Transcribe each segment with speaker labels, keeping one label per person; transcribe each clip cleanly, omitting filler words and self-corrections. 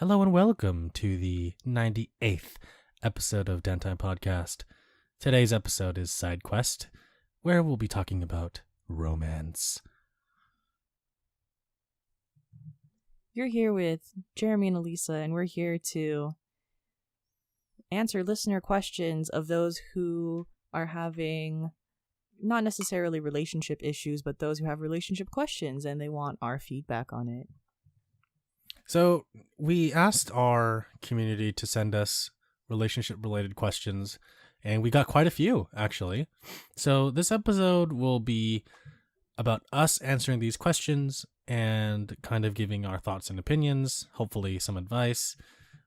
Speaker 1: Hello and welcome to the 98th episode of Downtime Podcast. Today's episode is Sidequest, where we'll be talking about romance.
Speaker 2: You're here with Jeremy and Alyssa, and we're here to answer listener questions of those who are having not necessarily relationship issues, but those who have relationship questions and they want our feedback on it.
Speaker 1: So we asked our community to send us relationship-related questions, and we got quite a few, actually. So this episode will be about us answering these questions and kind of giving our thoughts and opinions, hopefully some advice.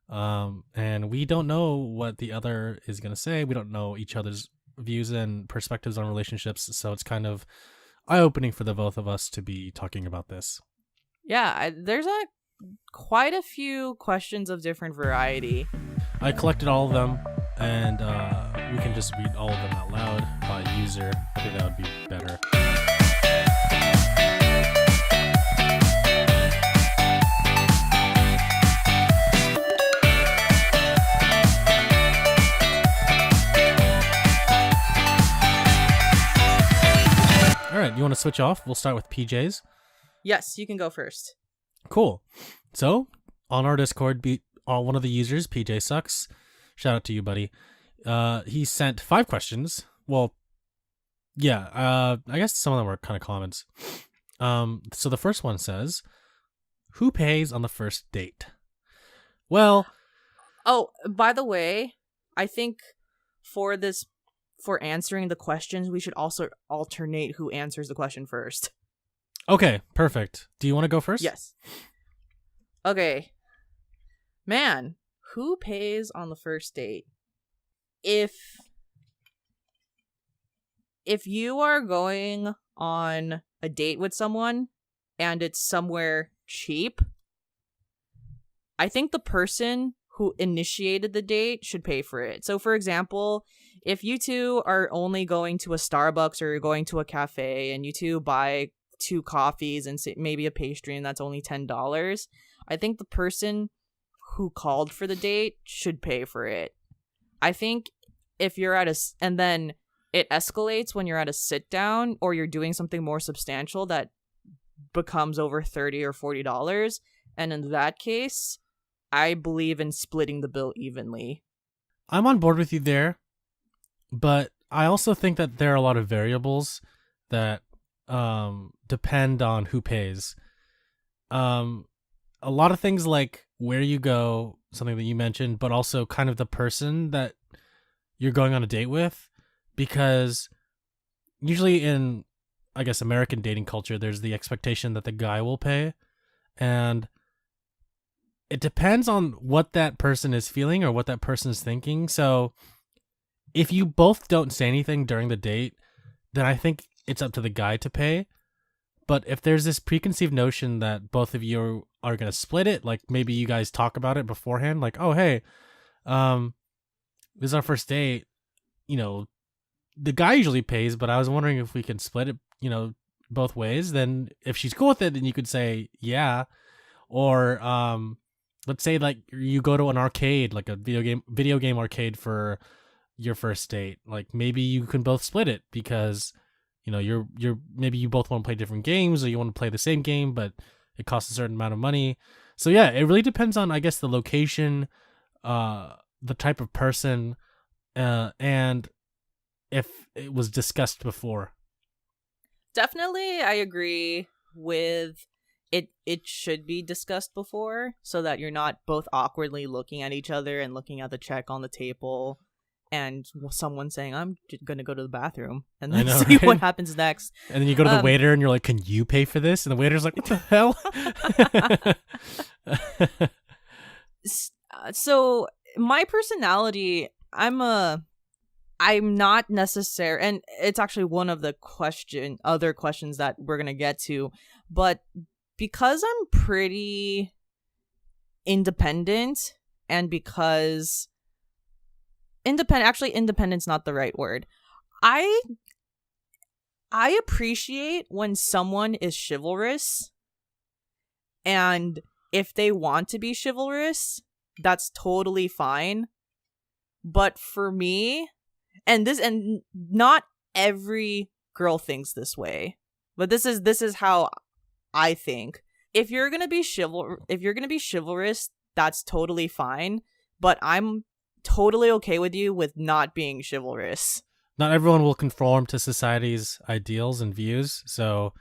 Speaker 1: And we don't know what the other is going to say. We don't know each other's views and perspectives on relationships, so it's kind of eye-opening for the both of us to be talking about this.
Speaker 2: Yeah, there's quite a few questions of different variety.
Speaker 1: I collected all of them, and we can just read all of them out loud by user. I think that would be better. All right, you want to switch off? We'll start with PJ's.
Speaker 2: Yes, you can go first.
Speaker 1: Cool. So, on our Discord, one of the users, PJ Sucks, shout out to you, buddy. He sent 5 questions. Well, yeah, I guess some of them were kind of comments. So the first one says, who pays on the first date? Well...
Speaker 2: Oh, by the way, I think for answering the questions, we should also alternate who answers the question first.
Speaker 1: Okay, perfect. Do you want to go first?
Speaker 2: Yes. Okay. Man, who pays on the first date? If you are going on a date with someone and it's somewhere cheap, I think the person who initiated the date should pay for it. So, for example, if you two are only going to a Starbucks or you're going to a cafe and you two buy 2 coffees and maybe a pastry and that's only $10, I think the person who called for the date should pay for it. I think if you're and then it escalates when you're at a sit down or you're doing something more substantial that becomes over $30 or $40, and in that case, I believe in splitting the bill evenly.
Speaker 1: I'm on board with you there, but I also think that there are a lot of variables that depend on who pays. A lot of things like where you go, something that you mentioned, but also kind of the person that you're going on a date with, because usually in, I guess, American dating culture, there's the expectation that the guy will pay, and it depends on what that person is feeling or what that person is thinking. So if you both don't say anything during the date, then I think it's up to the guy to pay. But if there's this preconceived notion that both of you are going to split it, like maybe you guys talk about it beforehand, like, oh, hey, this is our first date, the guy usually pays, but I was wondering if we can split it, both ways. Then if she's cool with it, then you could say, yeah. Or let's say like you go to an arcade, like a video game arcade for your first date. Like maybe you can both split it because you're maybe you both want to play different games or you want to play the same game, but it costs a certain amount of money. So yeah, it really depends on, I guess, the location, the type of person, and if it was discussed before.
Speaker 2: Definitely, I agree with it. It should be discussed before so that you're not both awkwardly looking at each other and looking at the check on the table and someone saying, I'm going to go to the bathroom, and then see what happens next.
Speaker 1: And then you go to the waiter and you're like, can you pay for this? And the waiter's like, what the hell?
Speaker 2: So my personality, I'm not necessary, and it's actually one of the other questions that we're going to get to, but because I'm pretty independent, and because independent's not the right word. I appreciate when someone is chivalrous and if they want to be chivalrous, that's totally fine. But for me, and not every girl thinks this way, but this is how I think. If you're gonna be chivalrous, that's totally fine. But I'm totally okay with you with not being chivalrous.
Speaker 1: Not everyone will conform to society's ideals and views, so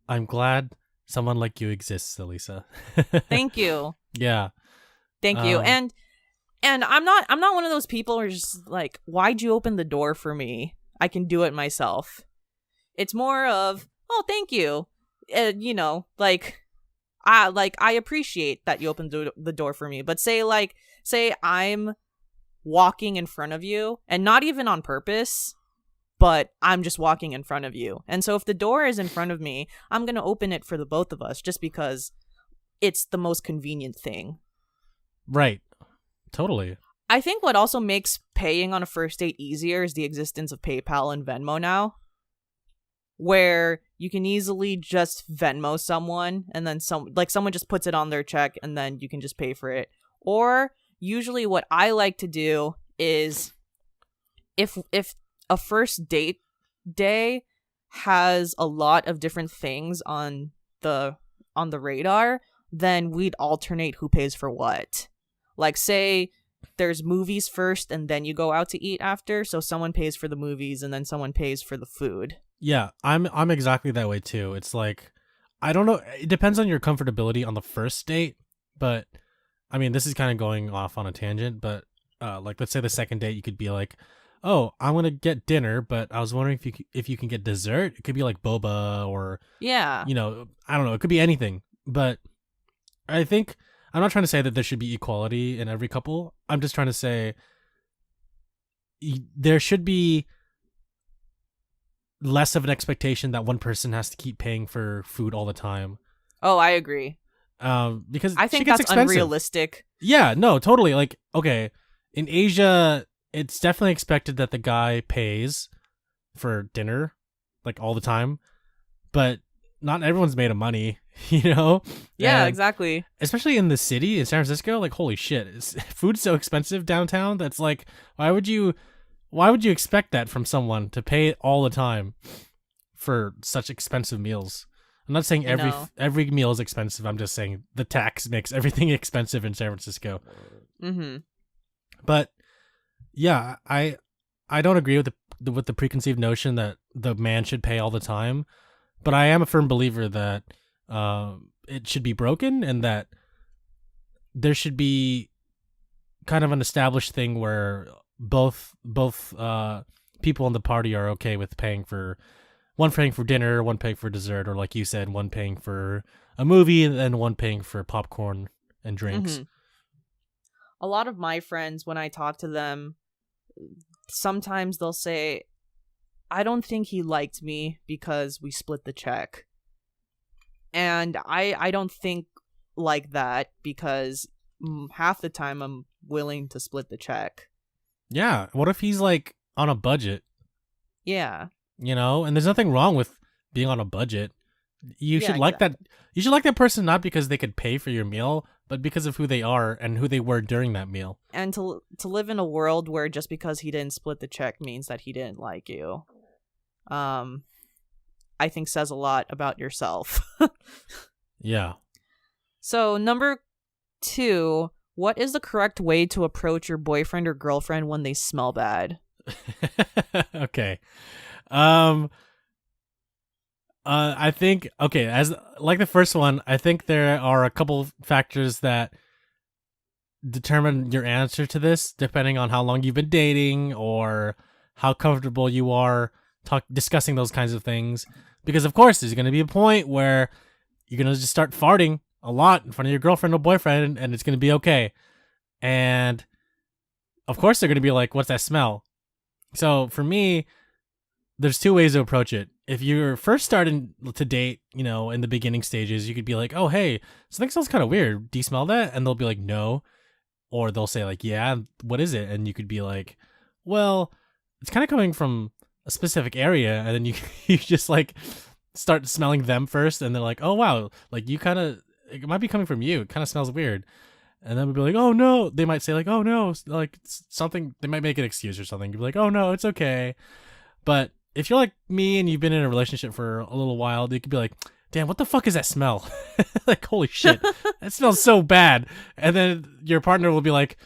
Speaker 1: I'm glad someone like you exists, Alyssa.
Speaker 2: Thank you.
Speaker 1: Yeah.
Speaker 2: Thank you. And I'm not one of those people who are just like, why'd you open the door for me? I can do it myself. It's more of, oh, thank you. I appreciate that you opened the door for me. But say I'm walking in front of you, and not even on purpose, but I'm just walking in front of you. And so if the door is in front of me, I'm going to open it for the both of us just because it's the most convenient thing.
Speaker 1: Right. Totally.
Speaker 2: I think what also makes paying on a first date easier is the existence of PayPal and Venmo now, where you can easily just Venmo someone and then someone just puts it on their check and then you can just pay for it. Or usually what I like to do is if a first date day has a lot of different things on the radar, then we'd alternate who pays for what. Like, say there's movies first and then you go out to eat after, so someone pays for the movies and then someone pays for the food.
Speaker 1: Yeah, I'm exactly that way too. It's like, I don't know, it depends on your comfortability on the first date, but I mean, this is kind of going off on a tangent, but like, let's say the second date, you could be like, oh, I'm going to get dinner, but I was wondering if you can get dessert. It could be like boba or,
Speaker 2: yeah,
Speaker 1: I don't know. It could be anything. But I think, I'm not trying to say that there should be equality in every couple. I'm just trying to say there should be less of an expectation that one person has to keep paying for food all the time.
Speaker 2: Oh, I agree.
Speaker 1: Because
Speaker 2: I think
Speaker 1: that's
Speaker 2: expensive. Unrealistic.
Speaker 1: Yeah, no, totally. Like, okay, in Asia, it's definitely expected that the guy pays for dinner, like, all the time, but not everyone's made of money, Yeah,
Speaker 2: and exactly.
Speaker 1: Especially in the city, in San Francisco, like, holy shit, food's so expensive downtown that's like, why would you expect that from someone to pay all the time for such expensive meals? I'm not saying every meal is expensive. I'm just saying the tax makes everything expensive in San Francisco.
Speaker 2: Mm-hmm.
Speaker 1: But yeah, I don't agree with the preconceived notion that the man should pay all the time. But I am a firm believer that it should be broken and that there should be kind of an established thing where both people in the party are okay with paying for dinner, one paying for dessert, or like you said, one paying for a movie and one paying for popcorn and drinks.
Speaker 2: Mm-hmm. A lot of my friends, when I talk to them, sometimes they'll say, I don't think he liked me because we split the check. And I don't think like that because half the time I'm willing to split the check.
Speaker 1: Yeah. What if he's like on a budget?
Speaker 2: Yeah.
Speaker 1: And there's nothing wrong with being on a budget. You should like that. You should like that person not because they could pay for your meal, but because of who they are and who they were during that meal.
Speaker 2: And to live in a world where just because he didn't split the check means that he didn't like you, I think says a lot about yourself.
Speaker 1: Yeah.
Speaker 2: So number 2, what is the correct way to approach your boyfriend or girlfriend when they smell bad?
Speaker 1: Okay. I think, okay, as like the first one, I think there are a couple factors that determine your answer to this, depending on how long you've been dating or how comfortable you are discussing those kinds of things. Because of course, there's going to be a point where you're going to just start farting a lot in front of your girlfriend or boyfriend, and it's going to be okay. And of course, they're going to be like, "What's that smell?" So for me, there's 2 ways to approach it. If you're first starting to date, in the beginning stages, you could be like, oh, hey, something smells kind of weird. Do you smell that? And they'll be like, no. Or they'll say like, yeah, what is it? And you could be like, well, it's kind of coming from a specific area. And then you just like start smelling them first. And they're like, oh, wow, like you kind of, it might be coming from you. It kind of smells weird. And then we'd be like, oh no. They might say like, oh no, like something. They might make an excuse or something. You'd be like, oh no, it's okay. But if you're like me and you've been in a relationship for a little while, they could be like, damn, what the fuck is that smell? Like, holy shit, that smells so bad. And then your partner will be like,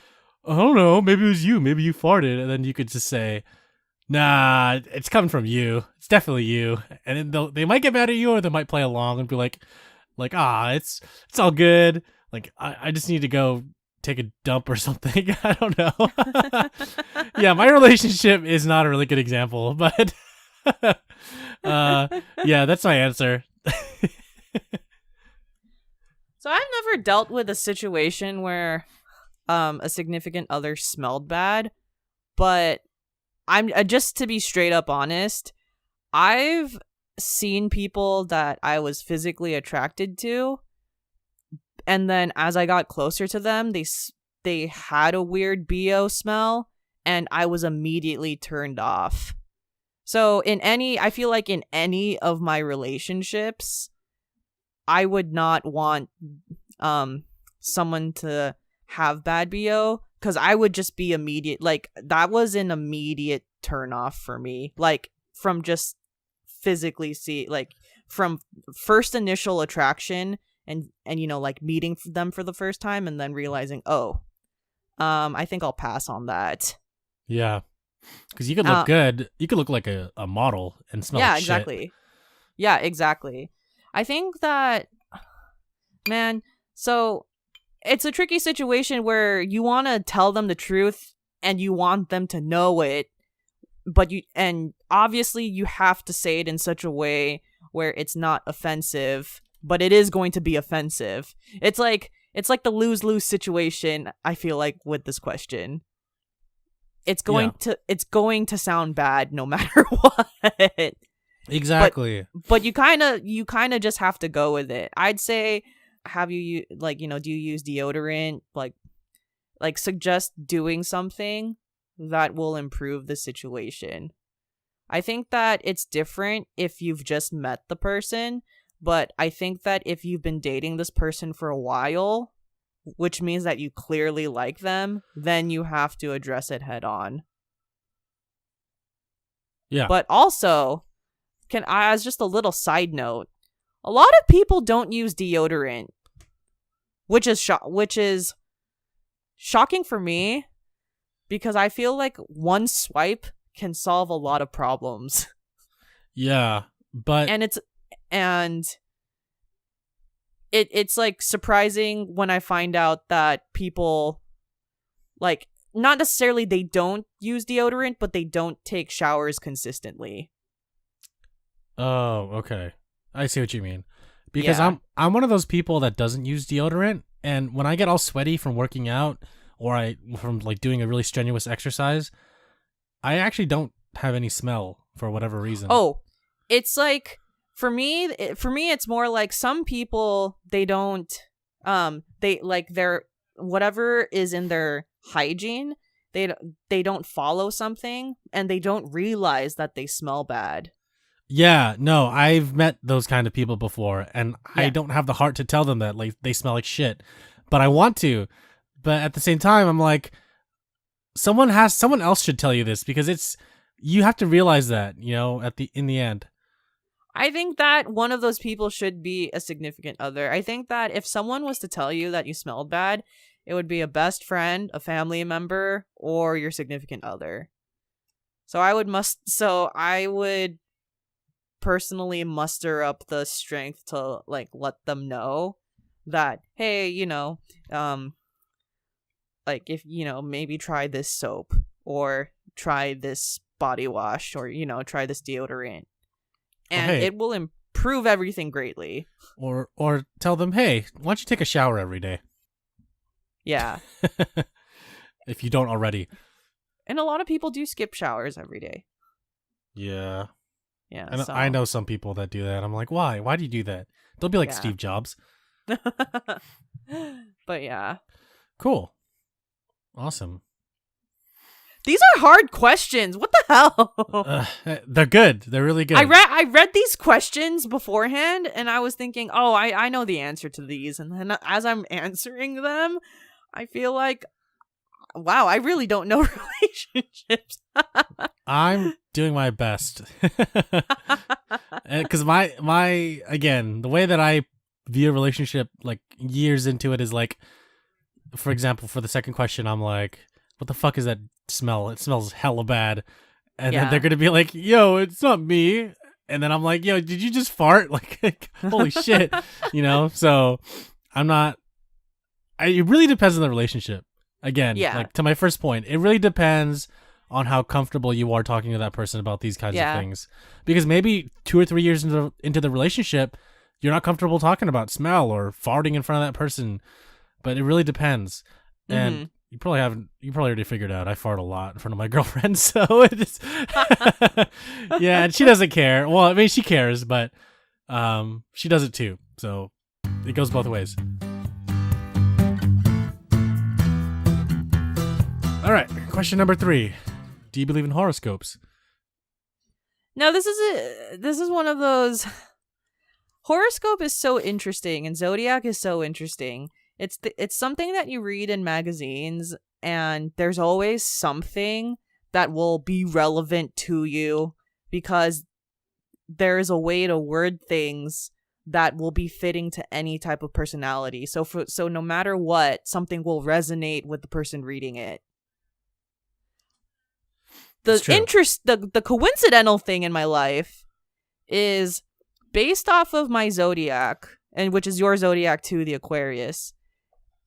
Speaker 1: I don't know, maybe it was you, maybe you farted. And then you could just say, nah, it's coming from you. It's definitely you. And then they might get mad at you, or they might play along and be like, it's all good. Like, I just need to go take a dump or something. I don't know. Yeah, my relationship is not a really good example, but yeah, that's my answer.
Speaker 2: So I've never dealt with a situation where a significant other smelled bad, but I'm just to be straight up honest, I've seen people that I was physically attracted to, and then as I got closer to them, they had a weird BO smell, and I was immediately turned off. So I feel like in any of my relationships, I would not want someone to have bad BO, because I would just be immediate. Like, that was an immediate turn off for me. Like, from just physically like from first initial attraction and like meeting them for the first time and then realizing, I think I'll pass on that.
Speaker 1: Yeah. Because you could look good. You could look like a model and smell like
Speaker 2: exactly.
Speaker 1: shit.
Speaker 2: Yeah, exactly. I think that, man, so it's a tricky situation where you want to tell them the truth and you want them to know it, but obviously you have to say it in such a way where it's not offensive, but it is going to be offensive. It's like the lose-lose situation, I feel like, with this question. It's going to sound bad no matter what.
Speaker 1: Exactly.
Speaker 2: But you kind of just have to go with it. I'd say, do you use deodorant? Like suggest doing something that will improve the situation. I think that it's different if you've just met the person, but I think that if you've been dating this person for a while, which means that you clearly like them, then you have to address it head on.
Speaker 1: Yeah.
Speaker 2: But also, as just a little side note, a lot of people don't use deodorant, which is shocking for me, because I feel like one swipe can solve a lot of problems.
Speaker 1: Yeah, but
Speaker 2: it's like surprising when I find out that people, like, not necessarily they don't use deodorant, but they don't take showers consistently.
Speaker 1: Oh, okay. I see what you mean. Because I'm one of those people that doesn't use deodorant, and when I get all sweaty from working out or from like doing a really strenuous exercise, I actually don't have any smell for whatever reason.
Speaker 2: Oh, it's like for me it's more like some people, they don't they like their whatever is in their hygiene, they don't follow something and they don't realize that they smell bad.
Speaker 1: Yeah, no, I've met those kind of people before, and I don't have the heart to tell them that like they smell like shit, but I want to. But at the same time, I'm like, someone else should tell you this, because you have to realize that, in the end.
Speaker 2: I think that one of those people should be a significant other. I think that if someone was to tell you that you smelled bad, it would be a best friend, a family member, or your significant other. So I would personally muster up the strength to like let them know that, hey, like, if maybe try this soap, or try this body wash, or try this deodorant, and it will improve everything greatly.
Speaker 1: Or tell them, hey, why don't you take a shower every day?
Speaker 2: Yeah.
Speaker 1: If you don't already.
Speaker 2: And a lot of people do skip showers every day.
Speaker 1: Yeah.
Speaker 2: Yeah.
Speaker 1: And I know some people that do that. I'm like, why? Why do you do that? Don't be like Steve Jobs.
Speaker 2: But yeah.
Speaker 1: Cool. Awesome.
Speaker 2: These are hard questions. What the hell?
Speaker 1: They're good. They're really good.
Speaker 2: I read these questions beforehand, and I was thinking, oh, I know the answer to these. And then as I'm answering them, I feel like, wow, I really don't know relationships.
Speaker 1: I'm doing my best. Because again, the way that I view a relationship, like years into it, is like, for example, for the second question, I'm like, what the fuck is that smell? It smells hella bad. And then they're going to be like, yo, it's not me. And then I'm like, yo, did you just fart? Like, holy shit. So it really depends on the relationship. Again, like to my first point, it really depends on how comfortable you are talking to that person about these kinds of things. Because maybe 2 or 3 years into the relationship, you're not comfortable talking about smell or farting in front of that person. But it really depends. And you probably already figured out I fart a lot in front of my girlfriend, so it's yeah, and she doesn't care. Well, I mean, she cares, but she does it too. So it goes both ways. All right, question number 3. Do you believe in horoscopes?
Speaker 2: No, this is one of those. Horoscope is so interesting, and zodiac is so interesting. It's something that you read in magazines, and there's always something that will be relevant to you because there is a way to word things that will be fitting to any type of personality. So no matter what, something will resonate with the person reading it. The coincidental thing in my life is based off of my zodiac, and which is your zodiac too, the Aquarius.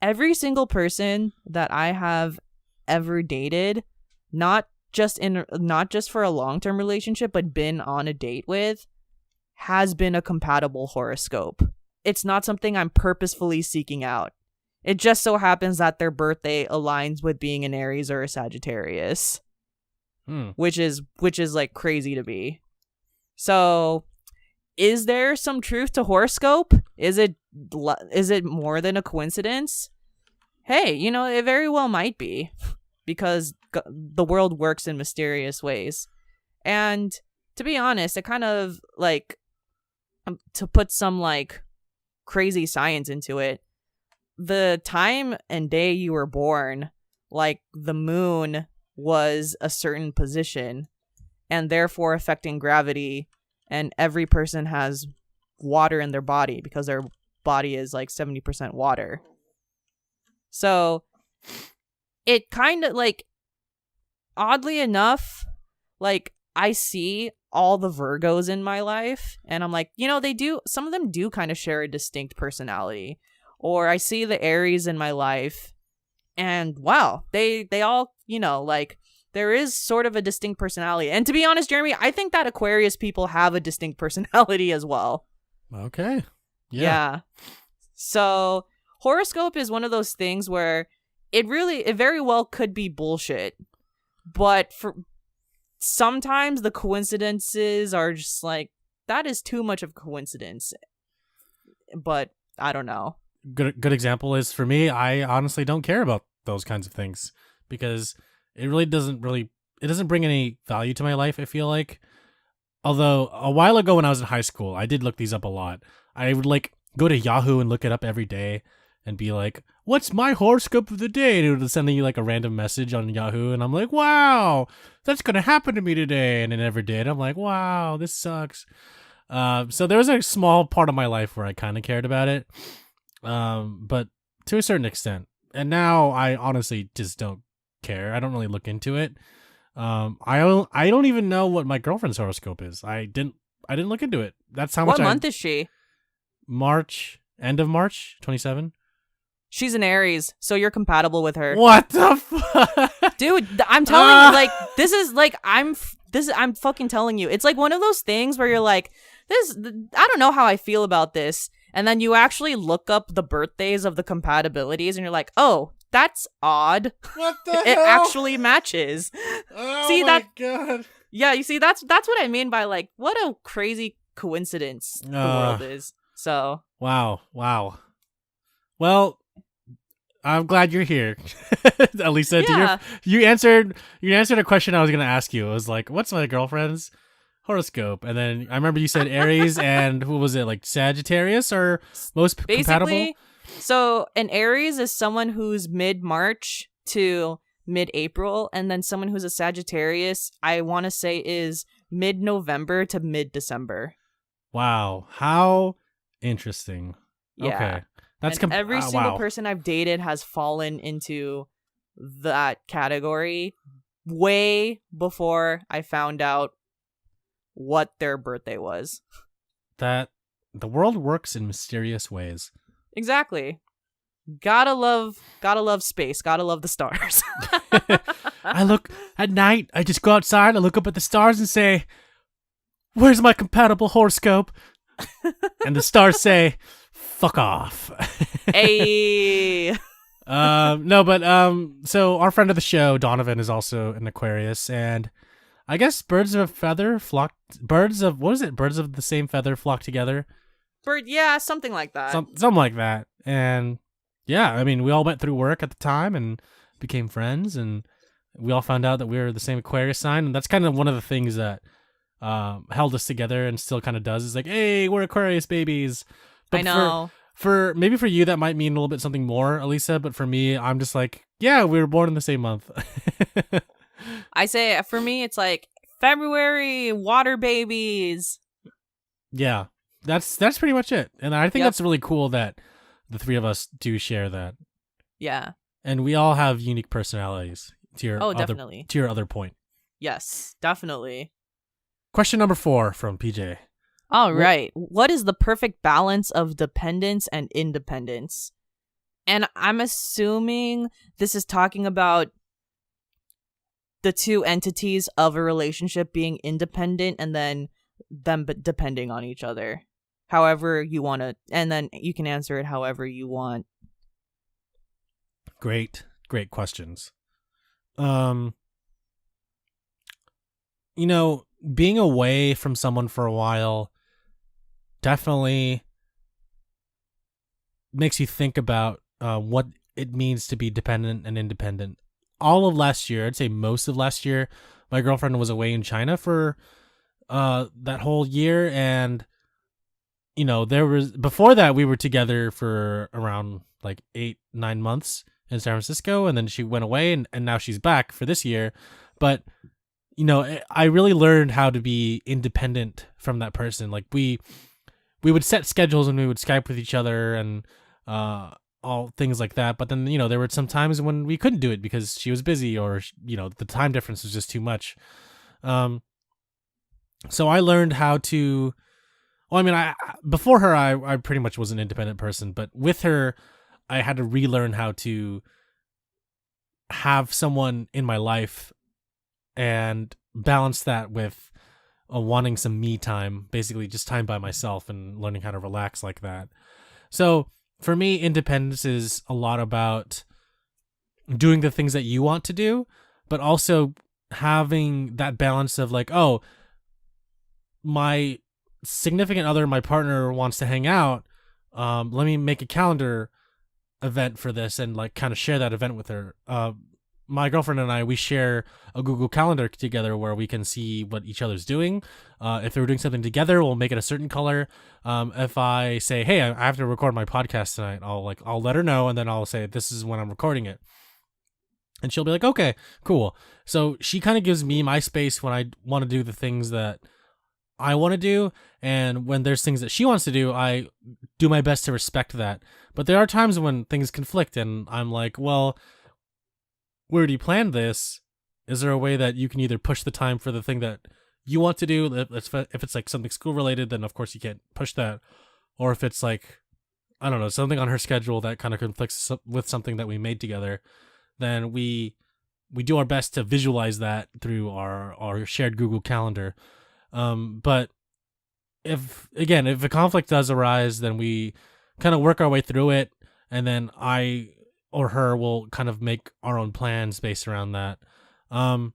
Speaker 2: Every single person that I have ever dated, not just for a long-term relationship, but been on a date with, has been a compatible horoscope. It's not something I'm purposefully seeking out. It just so happens that their birthday aligns with being an Aries or a Sagittarius, which is like crazy to me. So, is there some truth to horoscope? Is it more than a coincidence? Hey, it very well might be, because the world works in mysterious ways. And to be honest, it kind of like, to put some like crazy science into it, the time and day you were born, like the moon was a certain position and therefore affecting gravity, and every person has water in their body because their body is like 70% water. So it kind of like, oddly enough, like I see all the Virgos in my life and I'm like, some of them do kind of share a distinct personality. Or I see the Aries in my life and wow, they all, like there is sort of a distinct personality. And to be honest, Jeremy, I think that Aquarius people have a distinct personality as well.
Speaker 1: Okay.
Speaker 2: Yeah. So horoscope is one of those things where it very well could be bullshit. But for sometimes the coincidences are just like, that is too much of a coincidence. But I don't know.
Speaker 1: Good example is, for me, I honestly don't care about those kinds of things because it doesn't bring any value to my life, I feel like. Although a while ago when I was in high school, I did look these up a lot. I would like go to Yahoo and look it up every day and be like, what's my horoscope of the day? And it would send you like a random message on Yahoo. And I'm like, wow, that's going to happen to me today. And it never did. I'm like, wow, this sucks. So there was a small part of my life where I kind of cared about it. But to a certain extent. And now I honestly just don't care. I don't really look into it. I don't even know what my girlfriend's horoscope is. I didn't look into it. That's how much.
Speaker 2: What month is she?
Speaker 1: March, end of March, 27.
Speaker 2: She's an Aries, so you're compatible with her.
Speaker 1: What the fuck?
Speaker 2: Dude, I'm telling you, like, this is like, I'm fucking telling you. It's like one of those things where you're like, I don't know how I feel about this. And then you actually look up the birthdays of the compatibilities and you're like, oh, that's odd.
Speaker 1: What the
Speaker 2: It
Speaker 1: hell?
Speaker 2: Actually matches.
Speaker 1: Oh
Speaker 2: see,
Speaker 1: my God.
Speaker 2: Yeah, you see, that's what I mean by like, what a crazy coincidence the world is. So.
Speaker 1: Wow. Well, I'm glad you're here. Alyssa,
Speaker 2: Yeah.
Speaker 1: you answered a question I was going to ask you. It was like, what's my girlfriend's horoscope? And then I remember you said Aries and who was it? Like Sagittarius or most compatible?
Speaker 2: Basically, so an Aries is someone who's mid-March to mid-April, and then someone who's a Sagittarius, I want to say, is mid-November to mid-December.
Speaker 1: Wow. How interesting.
Speaker 2: Yeah.
Speaker 1: Okay. That's
Speaker 2: and every single
Speaker 1: wow.
Speaker 2: person I've dated has fallen into that category way before I found out what their birthday was.
Speaker 1: That the world works in mysterious ways.
Speaker 2: Exactly. Gotta love space. Gotta love the stars.
Speaker 1: I look at night, I just go outside, I look up at the stars and say, where's my compatible horoscope? And the stars say, fuck off.
Speaker 2: Hey.
Speaker 1: No, but so our friend of the show, Donovan, is also an Aquarius, and I guess birds of the same feather flock together.
Speaker 2: Yeah, something like that.
Speaker 1: Something like that. And yeah, I mean, we all went through work at the time and became friends, and we all found out that we were the same Aquarius sign, and that's kind of one of the things that held us together and still kind of does. Is like, hey, we're Aquarius babies. But
Speaker 2: I know.
Speaker 1: For maybe for you that might mean a little bit something more, Alyssa, but for me, I'm just like, yeah, we were born in the same month.
Speaker 2: I say for me, it's like February, water babies.
Speaker 1: Yeah, that's pretty much it, and I think that's really cool that the three of us do share that.
Speaker 2: Yeah,
Speaker 1: and we all have unique personalities. To your
Speaker 2: definitely.
Speaker 1: To your other point.
Speaker 2: Yes, definitely.
Speaker 1: Question number 4 from PJ.
Speaker 2: All right. What is the perfect balance of dependence and independence? And I'm assuming this is talking about the two entities of a relationship being independent and then them depending on each other. However you want to, and then you can answer it however you want.
Speaker 1: Great questions. Being away from someone for a while definitely makes you think about what it means to be dependent and independent. All of last year, I'd say most of last year, my girlfriend was away in China for that whole year, and there was before that we were together for around like 8-9 months in San Francisco, and then she went away, and now she's back for this year. But I really learned how to be independent from that person. Like we would set schedules and we would Skype with each other and all things like that. But then, there were some times when we couldn't do it because she was busy or, the time difference was just too much. So I learned how to, before her, I pretty much was an independent person, but with her, I had to relearn how to have someone in my life and balance that with wanting some me time, basically just time by myself and learning how to relax like that. So for me, independence is a lot about doing the things that you want to do, but also having that balance of like, oh, my significant other, my partner wants to hang out. Let me make a calendar event for this and like kind of share that event with her. My girlfriend and I, we share a Google Calendar together where we can see what each other's doing. If we're doing something together, we'll make it a certain color. If I say, hey, I have to record my podcast tonight, I'll let her know, and then I'll say, this is when I'm recording it. And she'll be like, okay, cool. So she kind of gives me my space when I want to do the things that I want to do. And when there's things that she wants to do, I do my best to respect that. But there are times when things conflict and I'm like, well, where do you plan this? Is there a way that you can either push the time for the thing that you want to do? If it's like something school related, then of course you can't push that. Or if it's like, I don't know, something on her schedule that kind of conflicts with something that we made together, then we do our best to visualize that through our shared Google Calendar. But if a conflict does arise, then we kind of work our way through it, and then I or her will kind of make our own plans based around that. I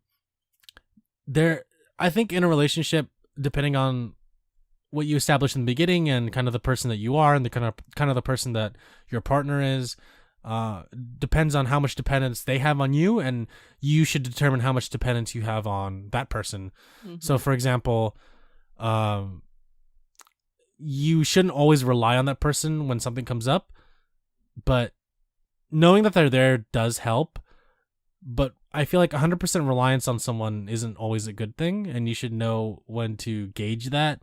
Speaker 1: think in a relationship, depending on what you establish in the beginning and kind of the person that you are and the kind of the person that your partner is, depends on how much dependence they have on you, and you should determine how much dependence you have on that person. So, for example, you shouldn't always rely on that person when something comes up, but knowing that they're there does help. But I feel like 100% reliance on someone isn't always a good thing, and you should know when to gauge that.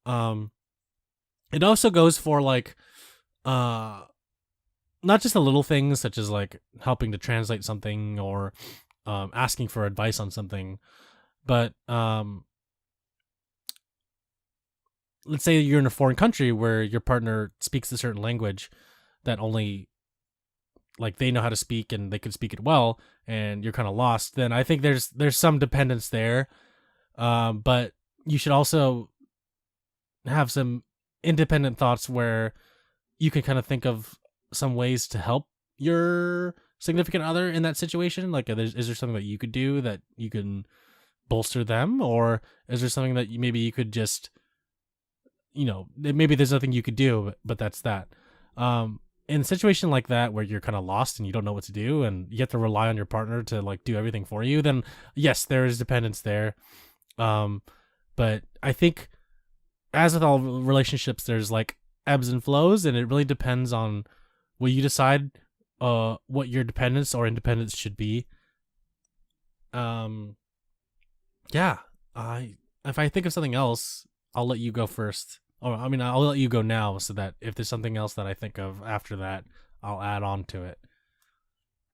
Speaker 1: It also goes for like, not just the little things such as like helping to translate something or asking for advice on something, but let's say you're in a foreign country where your partner speaks a certain language that only like they know how to speak and they can speak it well, and you're kind of lost. Then I think there's some dependence there, but you should also have some independent thoughts where you can kind of think of some ways to help your significant other in that situation. Like, is there something that you could do that you can bolster them, or is there something that maybe you could just, maybe there's nothing you could do, but that's that. In a situation like that where you're kind of lost and you don't know what to do and you have to rely on your partner to like do everything for you, then yes, there is dependence there. But I think, as with all relationships, there's like ebbs and flows, and it really depends on what you decide what your dependence or independence should be. If I think of something else, I'll let you go first. Or I'll let you go now, so that if there's something else that I think of after that, I'll add on to it.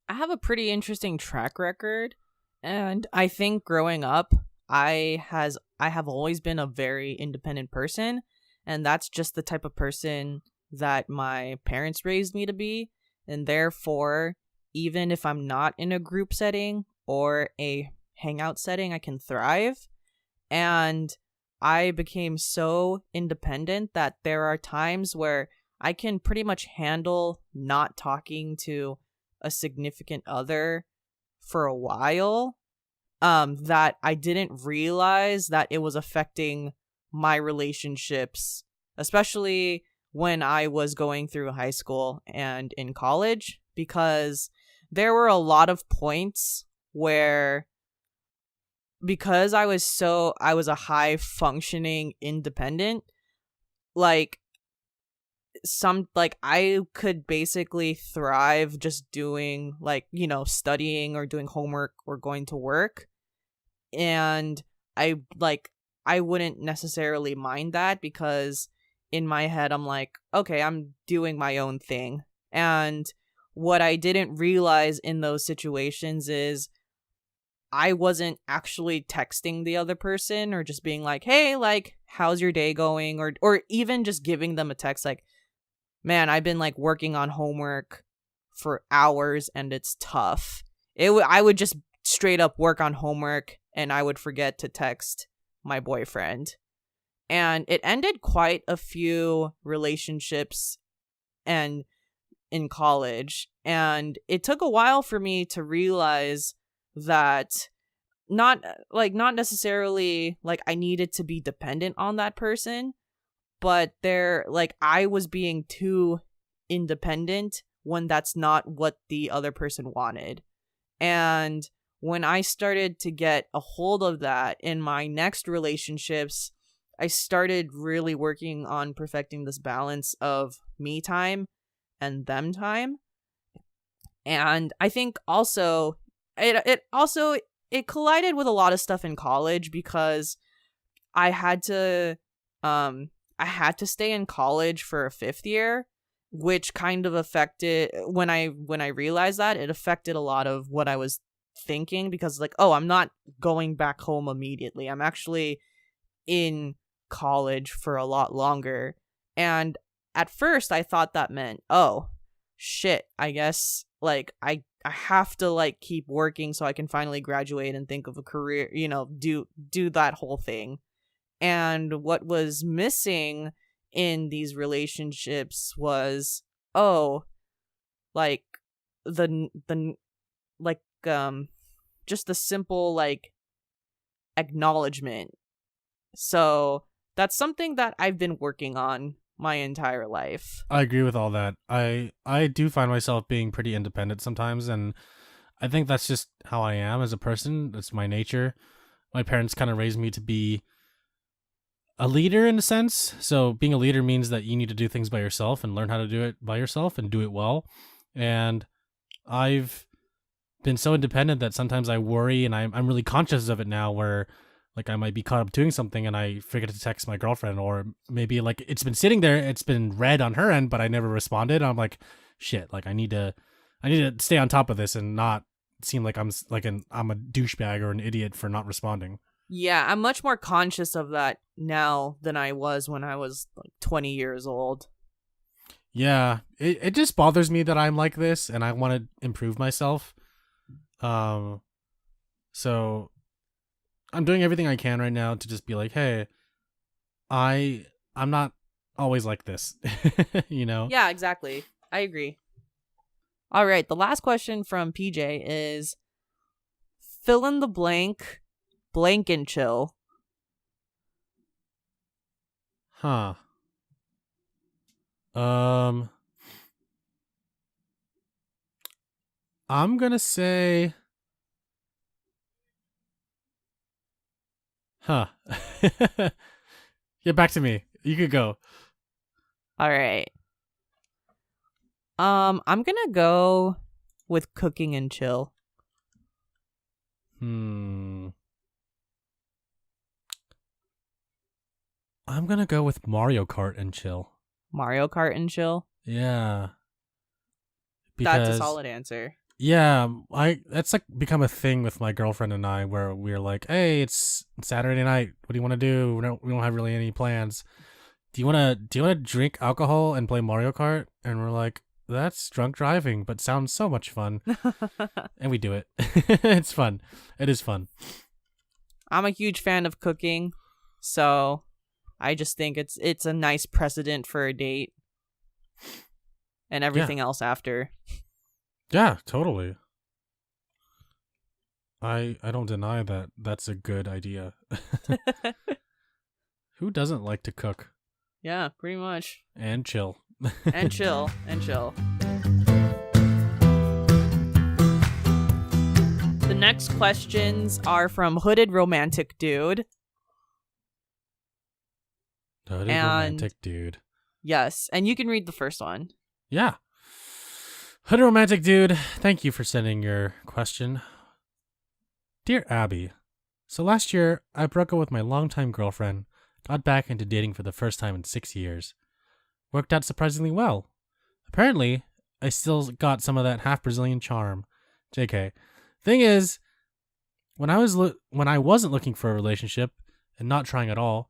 Speaker 2: I have a pretty interesting track record, and I think growing up, I have always been a very independent person, and that's just the type of person that my parents raised me to be, and therefore, even if I'm not in a group setting or a hangout setting, I can thrive. And I became so independent that there are times where I can pretty much handle not talking to a significant other for a while, that I didn't realize that it was affecting my relationships, especially when I was going through high school and in college, because there were a lot of points where, because I was a high functioning independent, like I could basically thrive just doing studying or doing homework or going to work, and I wouldn't necessarily mind that, because in my head I'm like, okay, I'm doing my own thing. And what I didn't realize in those situations is I wasn't actually texting the other person or just being like, hey, like, how's your day going? Or even just giving them a text like, man, I've been like working on homework for hours and it's tough. I would just straight up work on homework and I would forget to text my boyfriend. And it ended quite a few relationships and in college. And it took a while for me to realize that not necessarily like I needed to be dependent on that person, but I was being too independent when that's not what the other person wanted. And when I started to get a hold of that in my next relationships, I started really working on perfecting this balance of me time and them time. And I think also it collided with a lot of stuff in college, because I had to stay in college for a fifth year, which kind of affected, when I realized that, it affected a lot of what I was thinking, because like, oh, I'm not going back home immediately. I'm actually in college for a lot longer. And at first I thought that meant, oh shit, I guess like I have to like keep working so I can finally graduate and think of a career, do that whole thing. And what was missing in these relationships was, oh, like the like just the simple like acknowledgement. So that's something that I've been working on my entire life.
Speaker 1: I agree with all that. I do find myself being pretty independent sometimes, and I think that's just how I am as a person. That's my nature. My parents kind of raised me to be a leader in a sense. So being a leader means that you need to do things by yourself and learn how to do it by yourself and do it well. And I've been so independent that sometimes I worry, and I'm really conscious of it now, where like I might be caught up doing something and I forget to text my girlfriend, or maybe like it's been sitting there, it's been read on her end, but I never responded. I'm like, shit, like I need to stay on top of this and not seem like I'm a douchebag or an idiot for not responding.
Speaker 2: Yeah, I'm much more conscious of that now than I was when I was like 20 years old.
Speaker 1: Yeah, it just bothers me that I'm like this, and I want to improve myself. So I'm doing everything I can right now to just be like, hey, I'm not always like this, you know?
Speaker 2: Yeah, exactly. I agree. All right, the last question from PJ is fill in the blank and chill.
Speaker 1: Huh. I'm gonna say, huh. Get back to me. You could go.
Speaker 2: All right. I'm gonna go with cooking and chill.
Speaker 1: I'm gonna go with Mario Kart and chill.
Speaker 2: Mario Kart and chill?
Speaker 1: Yeah.
Speaker 2: That's a solid answer.
Speaker 1: Yeah, that's like become a thing with my girlfriend and I, where we're like, hey, it's Saturday night. What do you want to do? We don't have really any plans. Do you want to drink alcohol and play Mario Kart? And we're like, that's drunk driving, but sounds so much fun. And we do it. It's fun. It is fun.
Speaker 2: I'm a huge fan of cooking, so I just think it's a nice precedent for a date and everything else after.
Speaker 1: Yeah, totally. I don't deny that that's a good idea. Who doesn't like to cook?
Speaker 2: Yeah, pretty much.
Speaker 1: And chill.
Speaker 2: And chill. The next questions are from Hooded Romantic Dude.
Speaker 1: Romantic Dude.
Speaker 2: Yes, and you can read the first one.
Speaker 1: Yeah. Hooded Romantic Dude, thank you for sending your question. Dear Abby, so last year I broke up with my longtime girlfriend, got back into dating for the first time in 6 years. Worked out surprisingly well. Apparently, I still got some of that half Brazilian charm. JK. Thing is, when I wasn't looking for a relationship and not trying at all,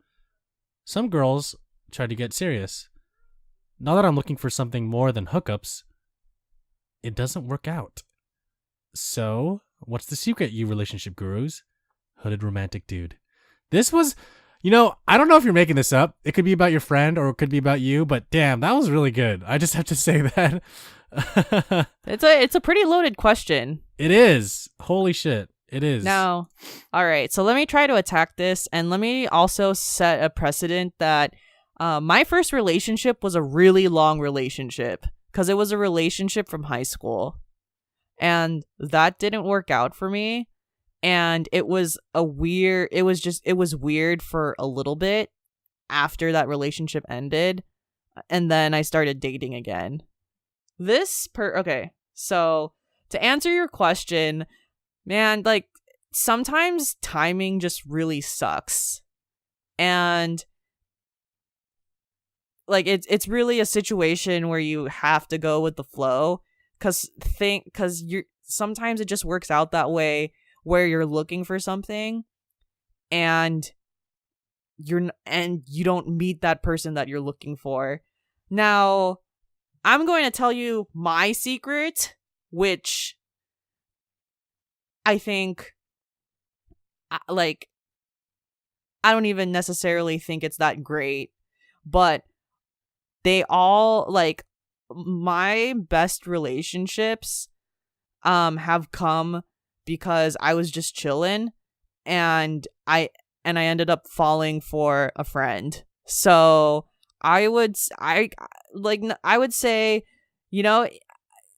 Speaker 1: some girls tried to get serious. Now that I'm looking for something more than hookups, it doesn't work out. So, what's the secret, you relationship gurus? Hooded Romantic Dude. This was, I don't know if you're making this up. It could be about your friend or it could be about you, but damn, that was really good. I just have to say that.
Speaker 2: It's a pretty loaded question.
Speaker 1: It is. Holy shit. It is.
Speaker 2: Now, all right, so let me try to attack this, and let me also set a precedent that my first relationship was a really long relationship, because it was a relationship from high school, and that didn't work out for me, and it was weird for a little bit after that relationship ended, and then I started dating again. Okay, so to answer your question, man, like, sometimes timing just really sucks. And like it's really a situation where you have to go with the flow, cuz you're sometimes it just works out that way, where you're looking for something and you don't meet that person that you're looking for. Now, I'm going to tell you my secret, which I think, like, I don't even necessarily think it's that great, but they all, like, my best relationships have come because I was just chilling, and I ended up falling for a friend. So I would say,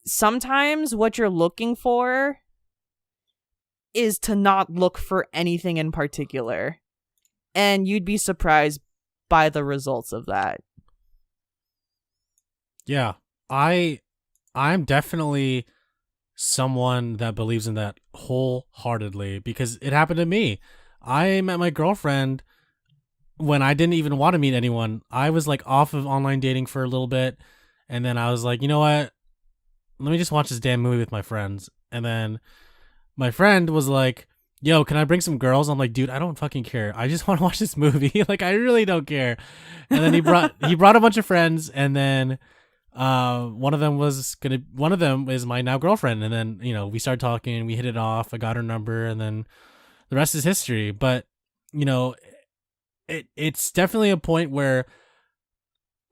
Speaker 2: sometimes what you're looking for is to not look for anything in particular, and you'd be surprised by the results of that.
Speaker 1: Yeah, I'm definitely someone that believes in that wholeheartedly because it happened to me. I met my girlfriend when I didn't even want to meet anyone. I was like off of online dating for a little bit, and then I was like, you know what? Let me just watch this damn movie with my friends. And then my friend was like, yo, can I bring some girls? I'm like, dude, I don't fucking care. I just want to watch this movie. Like, I really don't care. And then he brought a bunch of friends, and then one of them is my now girlfriend. And then, we started talking, we hit it off. I got her number, and then the rest is history. But, it's definitely a point where,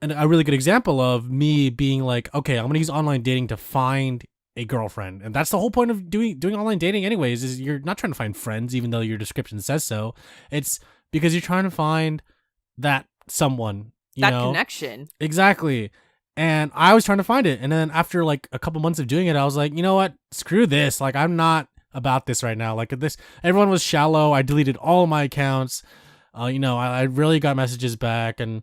Speaker 1: and a really good example of me being like, okay, I'm going to use online dating to find a girlfriend. And that's the whole point of doing online dating anyways, is you're not trying to find friends, even though your description says so. It's because you're trying to find that someone,
Speaker 2: connection.
Speaker 1: Exactly. And I was trying to find it. And then after like a couple months of doing it, I was like, you know what? Screw this. Like, I'm not about this right now. Like, this, everyone was shallow. I deleted all of my accounts. I really got messages back, and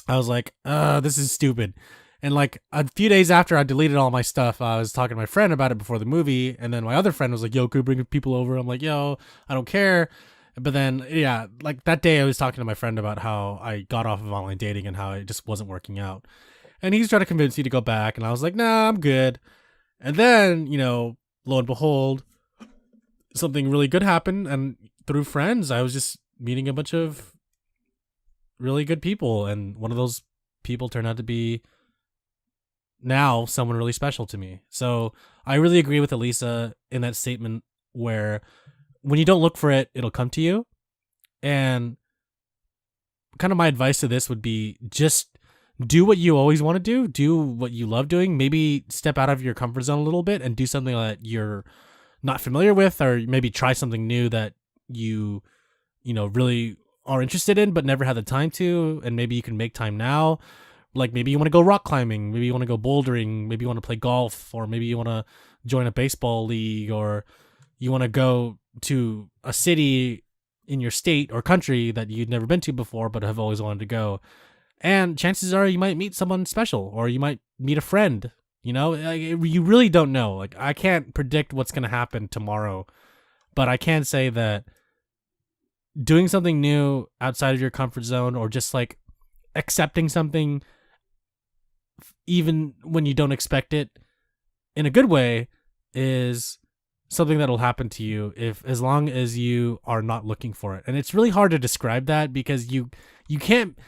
Speaker 1: I was like, this is stupid. And like a few days after I deleted all my stuff, I was talking to my friend about it before the movie. And then my other friend was like, yo, could you bring people over? I'm like, yo, I don't care. But then, yeah, like that day I was talking to my friend about how I got off of online dating and how it just wasn't working out. And he's trying to convince me to go back. And I was like, nah, I'm good. And then, lo and behold, something really good happened. And through friends, I was just meeting a bunch of really good people. And one of those people turned out to be now someone really special to me. So I really agree with Alyssa in that statement where when you don't look for it, it'll come to you. And kind of my advice to this would be just do what you always want to do what you love doing. Maybe step out of your comfort zone a little bit and do something that you're not familiar with, or maybe try something new that you really are interested in but never had the time to, and maybe you can make time now. Like, maybe you want to go rock climbing, maybe you want to go bouldering, maybe you want to play golf, or maybe you want to join a baseball league, or you want to go to a city in your state or country that you'd never been to before but have always wanted to go. And chances are you might meet someone special, or you might meet a friend. You really don't know. Like, I can't predict what's going to happen tomorrow, but I can say that doing something new outside of your comfort zone, or just like accepting something even when you don't expect it in a good way, is something that'll happen to you as long as you are not looking for it. And it's really hard to describe that because you can't.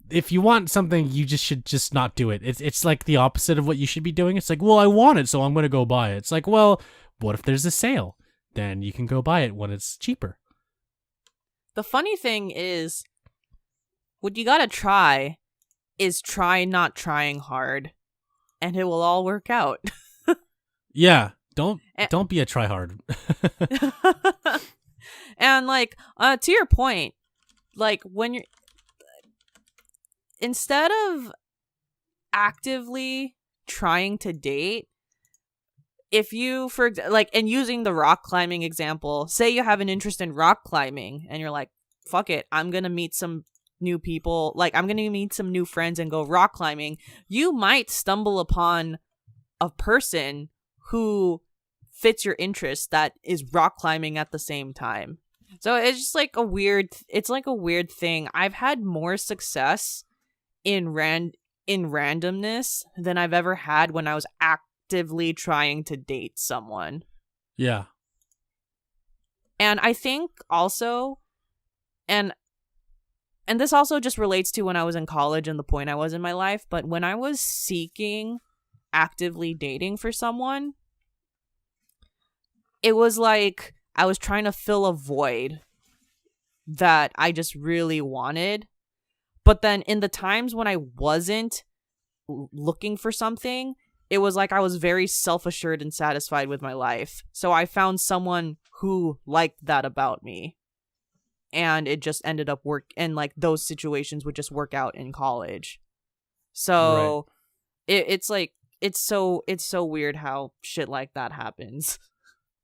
Speaker 1: If you want something, you should just not do it. It's like the opposite of what you should be doing. It's like, well, I want it, so I'm going to go buy it. It's like, well, what if there's a sale? Then you can go buy it when it's cheaper.
Speaker 2: The funny thing is, what you gotta try is try not trying hard, and it will all work out.
Speaker 1: Yeah, don't be a tryhard.
Speaker 2: And like, to your point, like when you're, instead of actively trying to date, if you, and using the rock climbing example, say you have an interest in rock climbing and you're like, fuck it, I'm gonna meet some new people, like I'm gonna meet some new friends and go rock climbing. You might stumble upon a person who fits your interest that is rock climbing at the same time. So it's just like a weird thing. I've had more success in randomness than I've ever had when I was actively trying to date someone.
Speaker 1: Yeah.
Speaker 2: And I think also, and this also just relates to when I was in college and the point I was in my life, but when I was seeking actively dating for someone, it was like I was trying to fill a void that I just really wanted. But then in the times when I wasn't looking for something, it was like I was very self-assured and satisfied with my life. So I found someone who liked that about me. and it just ended up and like those situations would just work out in college. So it's like it's so weird how shit like that happens.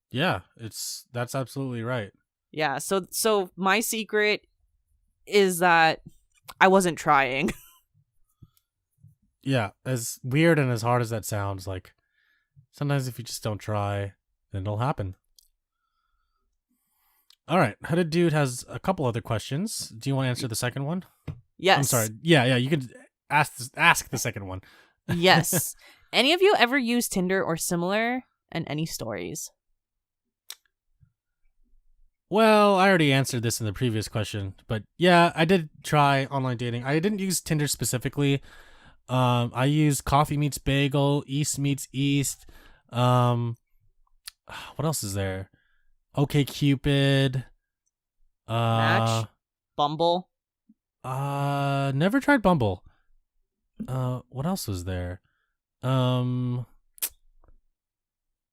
Speaker 1: Yeah, that's absolutely right.
Speaker 2: Yeah, so my secret is that I wasn't trying.
Speaker 1: Yeah, as weird and as hard as that sounds, like sometimes if you just don't try, then it'll happen. All right, Hooded Dude has a couple other questions. Do you want to answer the second one?
Speaker 2: Yes.
Speaker 1: I'm sorry. Yeah, you can ask the second one.
Speaker 2: Yes. Any of you ever use Tinder or similar, and any stories?
Speaker 1: Well, I already answered this in the previous question, but yeah, I did try online dating. I didn't use Tinder specifically. I used Coffee Meets Bagel, East Meets East. What else is there? Okay Cupid.
Speaker 2: Match? Bumble?
Speaker 1: Never tried Bumble. What else was there? Maybe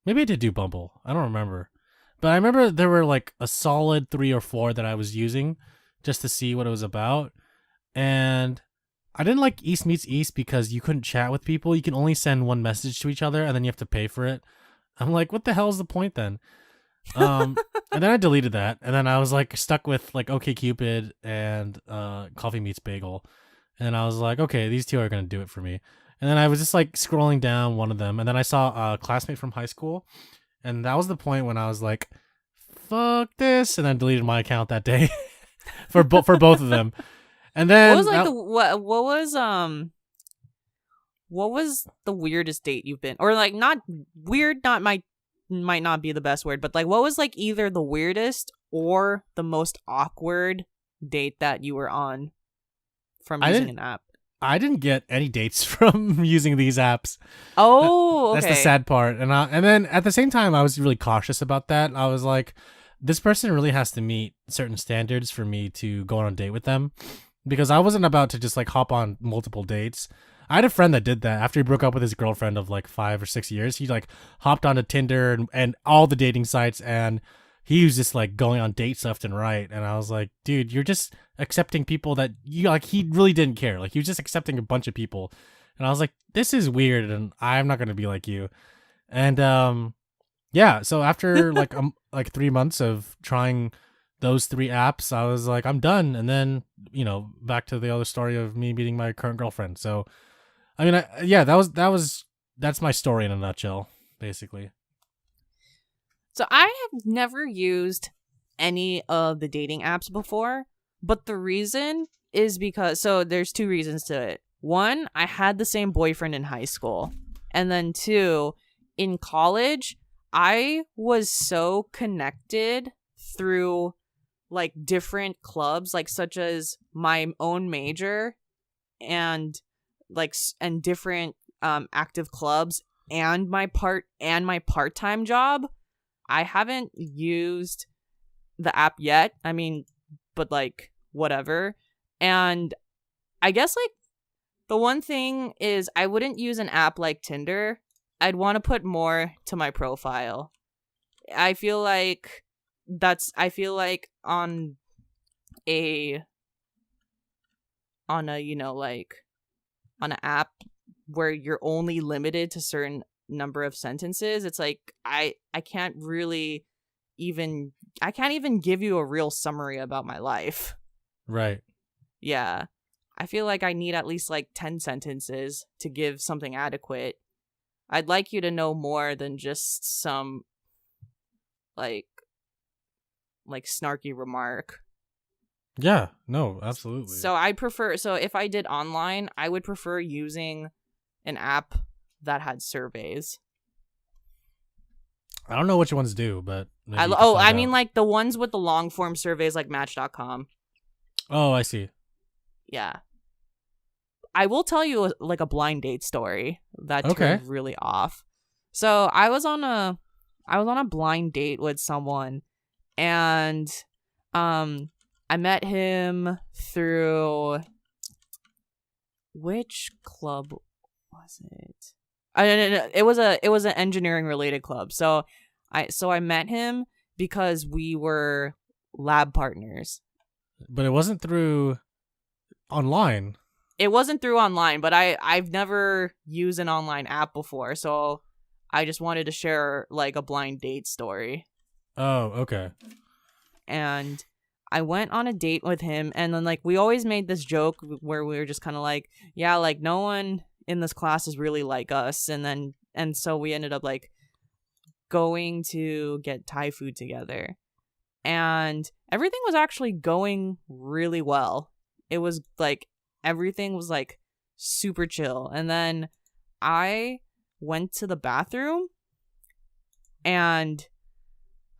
Speaker 1: I did do Bumble. I don't remember. But I remember there were like a solid 3 or 4 that I was using just to see what it was about. And I didn't like East Meets East because you couldn't chat with people. You can only send one message to each other and then you have to pay for it. I'm like, what the hell is the point then? And then I deleted that. And then I was like stuck with like OkCupid and Coffee Meets Bagel. And I was like, okay, these two are going to do it for me. And then I was just like scrolling down one of them. And then I saw a classmate from high school. And that was the point when I was like, fuck this. And then deleted my account that day for both of them. And then
Speaker 2: what was like what was the weirdest date you've been, or like not weird, might not be the best word, but like what was like either the weirdest or the most awkward date that you were on from using an app?
Speaker 1: I didn't get any dates from using these apps.
Speaker 2: Oh, okay.
Speaker 1: That's the sad part. And then at the same time, I was really cautious about that. I was like, this person really has to meet certain standards for me to go on a date with them, because I wasn't about to just like hop on multiple dates. I had a friend that did that after he broke up with his girlfriend of like 5 or 6 years. He like hopped onto Tinder and all the dating sites, and he was just like going on dates left and right. And I was like, dude, you're just accepting people that you like. He really didn't care. Like he was just accepting a bunch of people. And I was like, this is weird, and I'm not going to be like you. And yeah, so after like 3 months of trying those 3 apps, I was like, I'm done. And then, back to the other story of me meeting my current girlfriend. So I mean, that's my story in a nutshell, basically.
Speaker 2: So I have never used any of the dating apps before, but the reason is because, so there's 2 reasons to it. 1, I had the same boyfriend in high school. And then 2, in college, I was so connected through like different clubs, like such as my own major and different active clubs and my part-time job. I haven't used the app yet. I mean, but like whatever. And I guess like the one thing is I wouldn't use an app like Tinder. I'd want to put more to my profile. I feel like on a on an app where you're only limited to certain number of sentences, it's like I can't even give you a real summary about my life.
Speaker 1: Right.
Speaker 2: Yeah. I feel like I need at least like 10 sentences to give something adequate. I'd like you to know more than just some like snarky remark.
Speaker 1: Yeah, no, absolutely.
Speaker 2: So if I did online, I would prefer using an app that had surveys.
Speaker 1: I don't know which ones do, but
Speaker 2: I mean like the ones with the long form surveys like Match.com.
Speaker 1: Oh, I see.
Speaker 2: Yeah. I will tell you like a blind date story that turned really off. So I was on a blind date with someone, and I met him through, which club was it? No, it was an engineering related club. So I met him because we were lab partners,
Speaker 1: But it wasn't through online.
Speaker 2: It wasn't through online, but I've never used an online app before, so I just wanted to share like a blind date story.
Speaker 1: Oh, okay.
Speaker 2: And I went on a date with him, and then like we always made this joke where we were just kind of like, yeah, like no one in this class is really like us, and so we ended up like going to get Thai food together, and everything was actually going really well. It was like everything was like super chill, and then I went to the bathroom and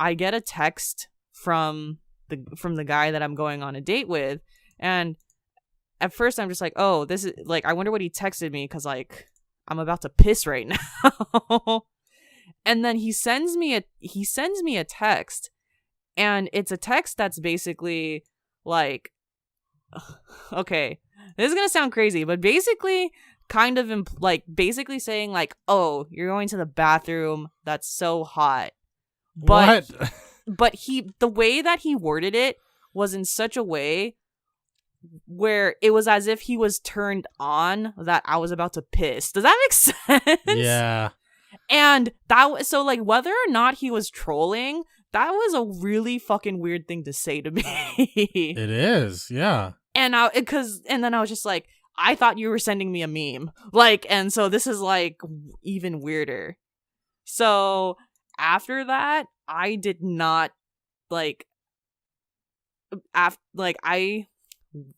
Speaker 2: I get a text from the guy that I'm going on a date with, and at first I'm just like, oh, this is like, I wonder what he texted me, because like I'm about to piss right now. And then he sends me a text, and it's a text that's basically like, okay, this is gonna sound crazy, but basically kind of basically saying like, oh, you're going to the bathroom, that's so hot. But
Speaker 1: What?
Speaker 2: but the way that he worded it was in such a way where it was as if he was turned on that I was about to piss. Does that make sense?
Speaker 1: Yeah.
Speaker 2: And that was so like, whether or not he was trolling, that was a really fucking weird thing to say to me.
Speaker 1: It is. Yeah.
Speaker 2: And then I was just like, I thought you were sending me a meme. Like, and so this is like even weirder. So after that, I did not like I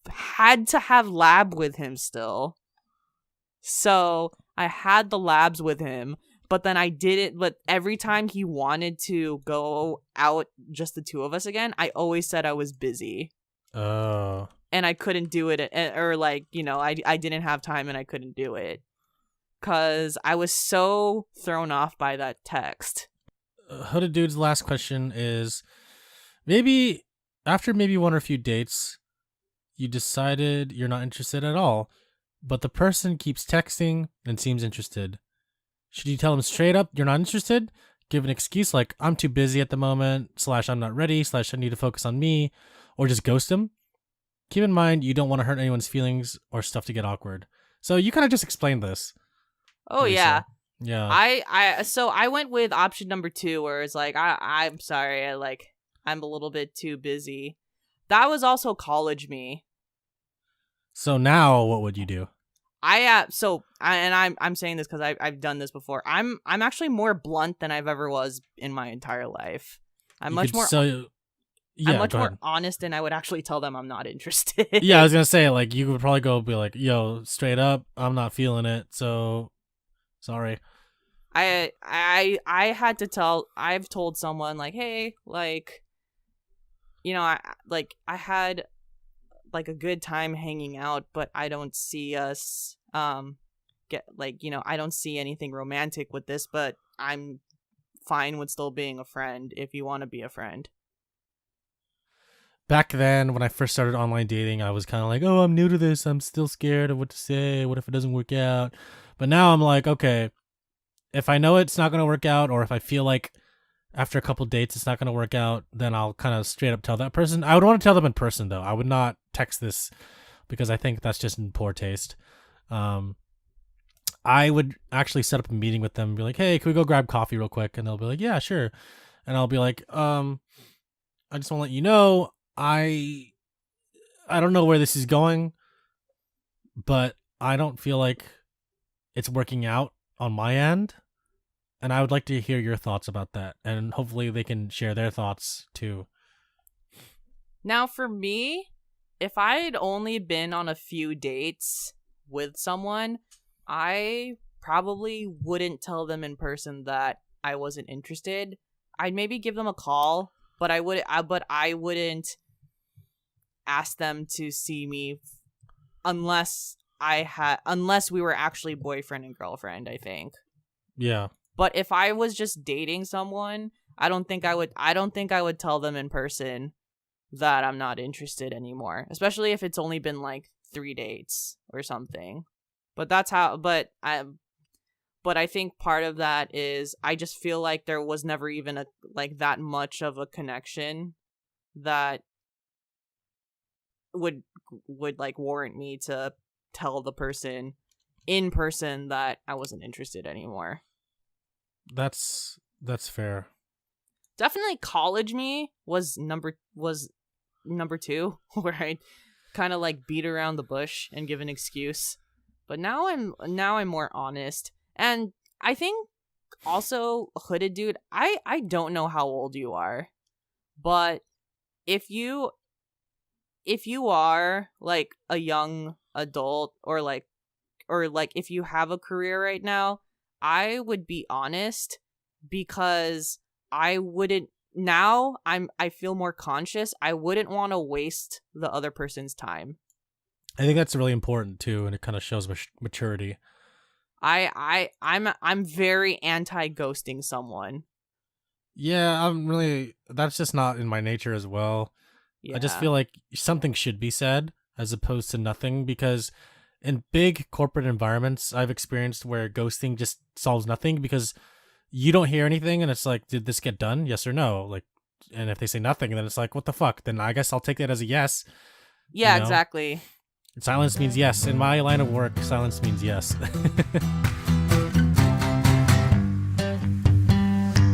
Speaker 2: had to have lab with him still. So I had the labs with him, but then I didn't. But every time he wanted to go out, just the two of us again, I always said I was busy.
Speaker 1: Oh.
Speaker 2: And I couldn't do it, or like, you know, I didn't have time and I couldn't do it because I was so thrown off by that text.
Speaker 1: Hooded Dude's last question is, maybe after one or a few dates, you decided you're not interested at all, but the person keeps texting and seems interested. Should you tell them straight up you're not interested? Give an excuse like, I'm too busy at the moment, / I'm not ready, / I need to focus on me, or just ghost them? Keep in mind, you don't want to hurt anyone's feelings or stuff to get awkward. So you kind of just explained this.
Speaker 2: Oh,
Speaker 1: Lisa.
Speaker 2: yeah.
Speaker 1: Yeah.
Speaker 2: So I went with option number 2, where it's like, I'm sorry, I'm a little bit too busy. That was also college me.
Speaker 1: So now what would you do?
Speaker 2: I'm saying this because I've done this before. I'm actually more blunt than I've ever was in my entire life. I'm much more honest, and I would actually tell them I'm not interested.
Speaker 1: Yeah, I was gonna say, like, you would probably go be like, yo, straight up, I'm not feeling it, so sorry.
Speaker 2: I've told someone like, hey, like, you know, I had like a good time hanging out, but I don't see us I don't see anything romantic with this, but I'm fine with still being a friend if you want to be a friend.
Speaker 1: Back then, when I first started online dating, I was kind of like, oh, I'm new to this, I'm still scared of what to say, what if it doesn't work out? But now I'm like, okay, if I know it's not going to work out, or if I feel like after a couple dates it's not going to work out, then I'll kind of straight up tell that person. I would want to tell them in person, though. I would not text this, because I think that's just in poor taste. I would actually set up a meeting with them and be like, hey, can we go grab coffee real quick? And they'll be like, yeah, sure. And I'll be like, I just want to let you know, I don't know where this is going, but I don't feel like it's working out on my end. And I would like to hear your thoughts about that. And hopefully they can share their thoughts too.
Speaker 2: Now, for me, if I had only been on a few dates with someone, I probably wouldn't tell them in person that I wasn't interested. I'd maybe give them a call, but I wouldn't ask them to see me unless we were actually boyfriend and girlfriend, I think.
Speaker 1: Yeah.
Speaker 2: But if I was just dating someone, I don't think I would tell them in person that I'm not interested anymore, especially if it's only been like 3 dates or something. But I think part of that is I just feel like there was never even that much of a connection that would like warrant me to tell the person in person that I wasn't interested anymore.
Speaker 1: That's fair.
Speaker 2: Definitely college me was number 2, where I kind of like beat around the bush and give an excuse. But now I'm more honest. And I think also, Hooded Dude, I don't know how old you are, but if you are like a young adult or like if you have a career right now, I would be honest, because I wouldn't now I feel more conscious. I wouldn't want to waste the other person's time.
Speaker 1: I think that's really important too, and it kind of shows maturity.
Speaker 2: I'm very anti-ghosting someone.
Speaker 1: Yeah, that's just not in my nature as well.
Speaker 2: Yeah.
Speaker 1: I just feel like something should be said as opposed to nothing, because in big corporate environments I've experienced where ghosting just solves nothing, because you don't hear anything and it's like, did this get done? Yes or no? Like, and if they say nothing, then it's like, what the fuck? Then I guess I'll take that as a yes.
Speaker 2: Yeah,
Speaker 1: you know?
Speaker 2: Exactly.
Speaker 1: Silence means yes. In my line of work, silence means yes.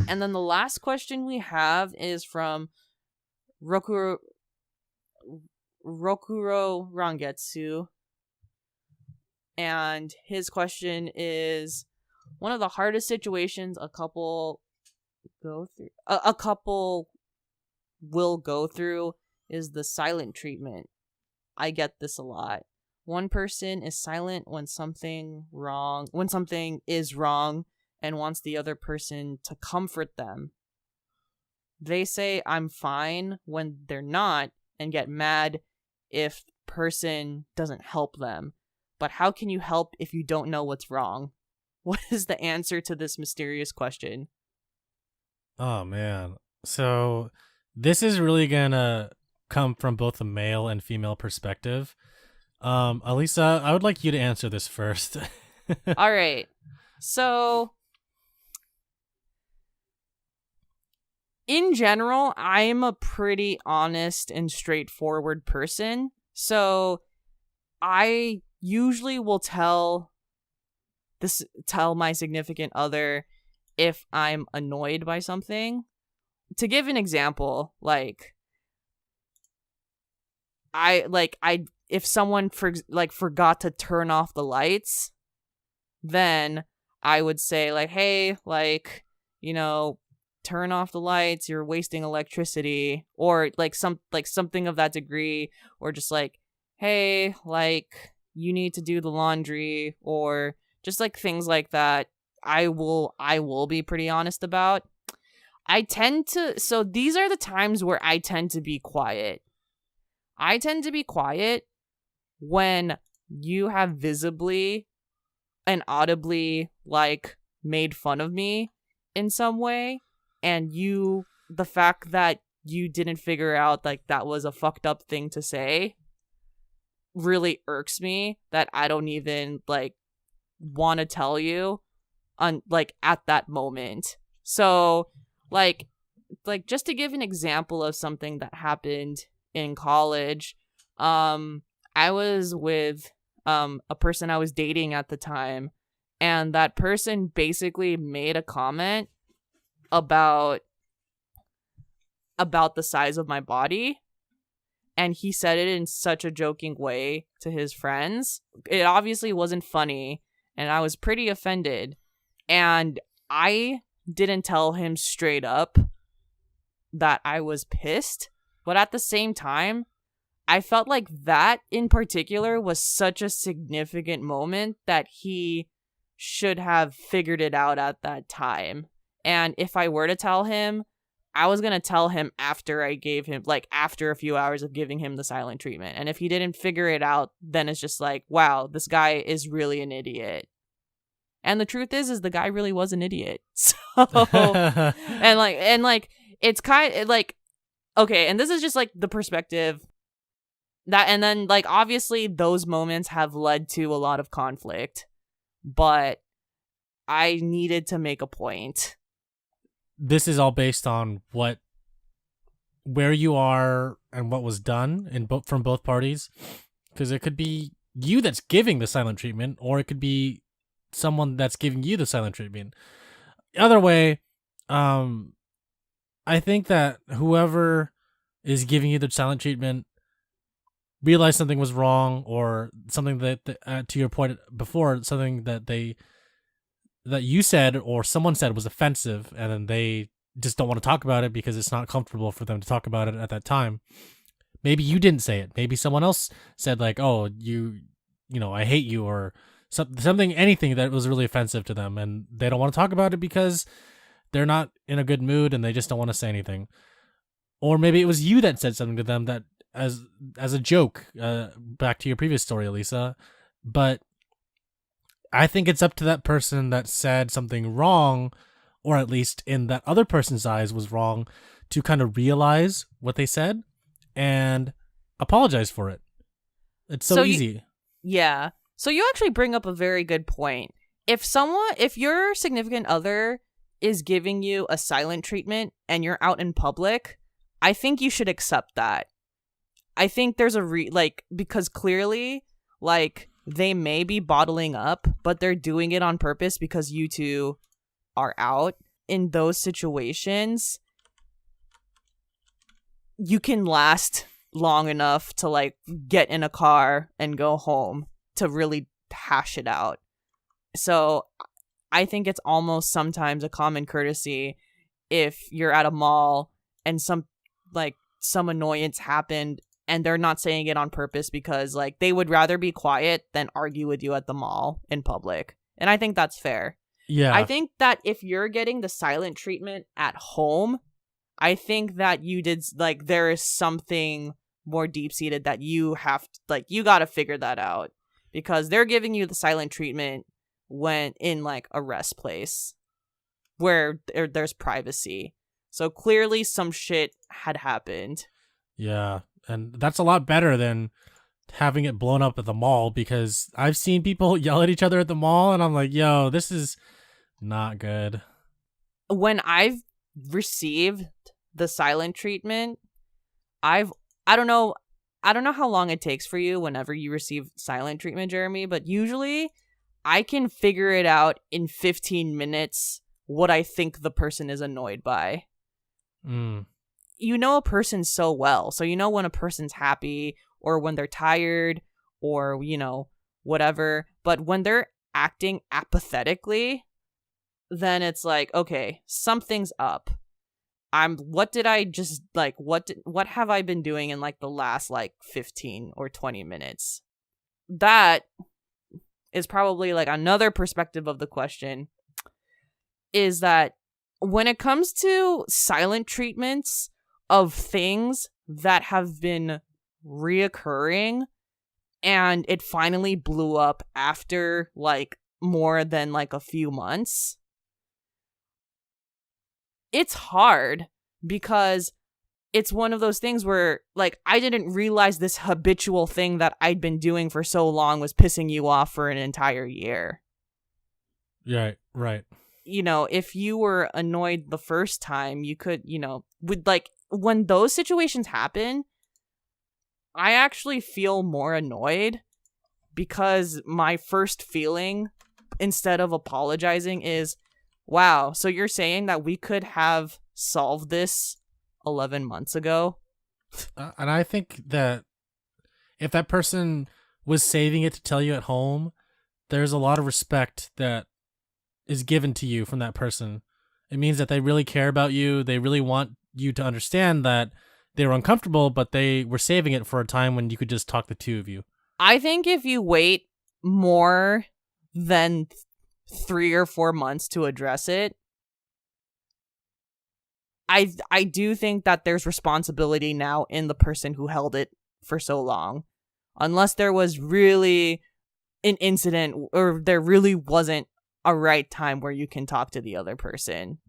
Speaker 2: And then the last question we have is from Rokuro Rangetsu. And his question is, one of the hardest situations a couple will go through is the silent treatment. I get this a lot. One person is silent when something is wrong and wants the other person to comfort them. They say I'm fine when they're not and get mad if the person doesn't help them. But how can you help if you don't know what's wrong? What is the answer to this mysterious question?
Speaker 1: Oh, man. So this is really gonna come from both a male and female perspective. Alyssa, I would like you to answer this first.
Speaker 2: All right. So, in general, I'm a pretty honest and straightforward person. So, I usually will tell my significant other if I'm annoyed by something. To give an example, if someone forgot to turn off the lights, then I would say hey, turn off the lights, you're wasting electricity, or something of that degree, or just hey, you need to do the laundry, or just things like that. I will be pretty honest about. So these are the times where I tend to be quiet. I tend to be quiet when you have visibly and audibly made fun of me in some way, and the fact that you didn't figure out that was a fucked up thing to say really irks me, that I don't even want to tell you at that moment. So just to give an example of something that happened in college, I was with a person I was dating at the time, and that person basically made a comment about the size of my body, and he said it in such a joking way to his friends. It obviously wasn't funny, and I was pretty offended, and I didn't tell him straight up that I was pissed, but at the same time, I felt like that in particular was such a significant moment that he should have figured it out at that time. And if I were to tell him, I was going to tell him after I gave him, after a few hours of giving him the silent treatment. And if he didn't figure it out, then it's just wow, this guy is really an idiot. And the truth is the guy really was an idiot. So, and it's kind of okay, and this is just the perspective that, and then obviously those moments have led to a lot of conflict, but I needed to make a point.
Speaker 1: This is all based on what where you are and what was done from both parties, because it could be you that's giving the silent treatment, or it could be someone that's giving you the silent treatment. Either way, I think that whoever is giving you the silent treatment realized something was wrong, or something that to your point before, something that you said or someone said was offensive, and then they just don't want to talk about it because it's not comfortable for them to talk about it at that time. Maybe you didn't say it. Maybe someone else said like, "Oh, I hate you," or something, anything that was really offensive to them, and they don't want to talk about it because they're not in a good mood and they just don't want to say anything. Or maybe it was you that said something to them that as a joke, back to your previous story, Elisa. But I think it's up to that person that said something wrong, or at least in that other person's eyes was wrong, to kind of realize what they said and apologize for it. It's so easy.
Speaker 2: Yeah. So you actually bring up a very good point. If your significant other is giving you a silent treatment and you're out in public, I think you should accept that. I think there's because clearly, like, they may be bottling up, but they're doing it on purpose because you two are out. In those situations, you can last long enough to, like, get in a car and go home to really hash it out. So I think it's almost sometimes a common courtesy if you're at a mall and some annoyance happened and they're not saying it on purpose because, like, they would rather be quiet than argue with you at the mall in public. And I think that's fair.
Speaker 1: Yeah.
Speaker 2: I think that if you're getting the silent treatment at home, I think that you did, like, there is something more deep-seated that you have to, like, you got to figure that out, because they're giving you the silent treatment when in, like, a rest place where there's privacy. So clearly some shit had happened.
Speaker 1: Yeah, and that's a lot better than having it blown up at the mall, because I've seen people yell at each other at the mall, and I'm like, yo, this is not good.
Speaker 2: When I've received the silent treatment, I don't know how long it takes for you whenever you receive silent treatment, Jeremy, but usually I can figure it out in 15 minutes what I think the person is annoyed by. You know a person so well, so you know when a person's happy or when they're tired or, whatever. But when they're acting apathetically, then it's like, okay, something's up. What have I been doing in, like, the last, like, 15 or 20 minutes? That is probably, like, another perspective of the question, is that when it comes to silent treatments of things that have been reoccurring and it finally blew up after, like, more than, like, a few months, it's hard because it's one of those things where, like, I didn't realize this habitual thing that I'd been doing for so long was pissing you off for an entire year.
Speaker 1: Yeah, right.
Speaker 2: If you were annoyed the first time, you could, with, like, when those situations happen, I actually feel more annoyed because my first feeling, instead of apologizing, is, wow, so you're saying that we could have solved this 11 months ago?
Speaker 1: And I think that if that person was saving it to tell you at home, there's a lot of respect that is given to you from that person. It means that they really care about you. They really want you to understand that they were uncomfortable, but they were saving it for a time when you could just talk the two of you.
Speaker 2: I think if you wait more than 3 or 4 months to address it, I do think that there's responsibility now in the person who held it for so long. Unless there was really an incident or there really wasn't a right time where you can talk to the other person.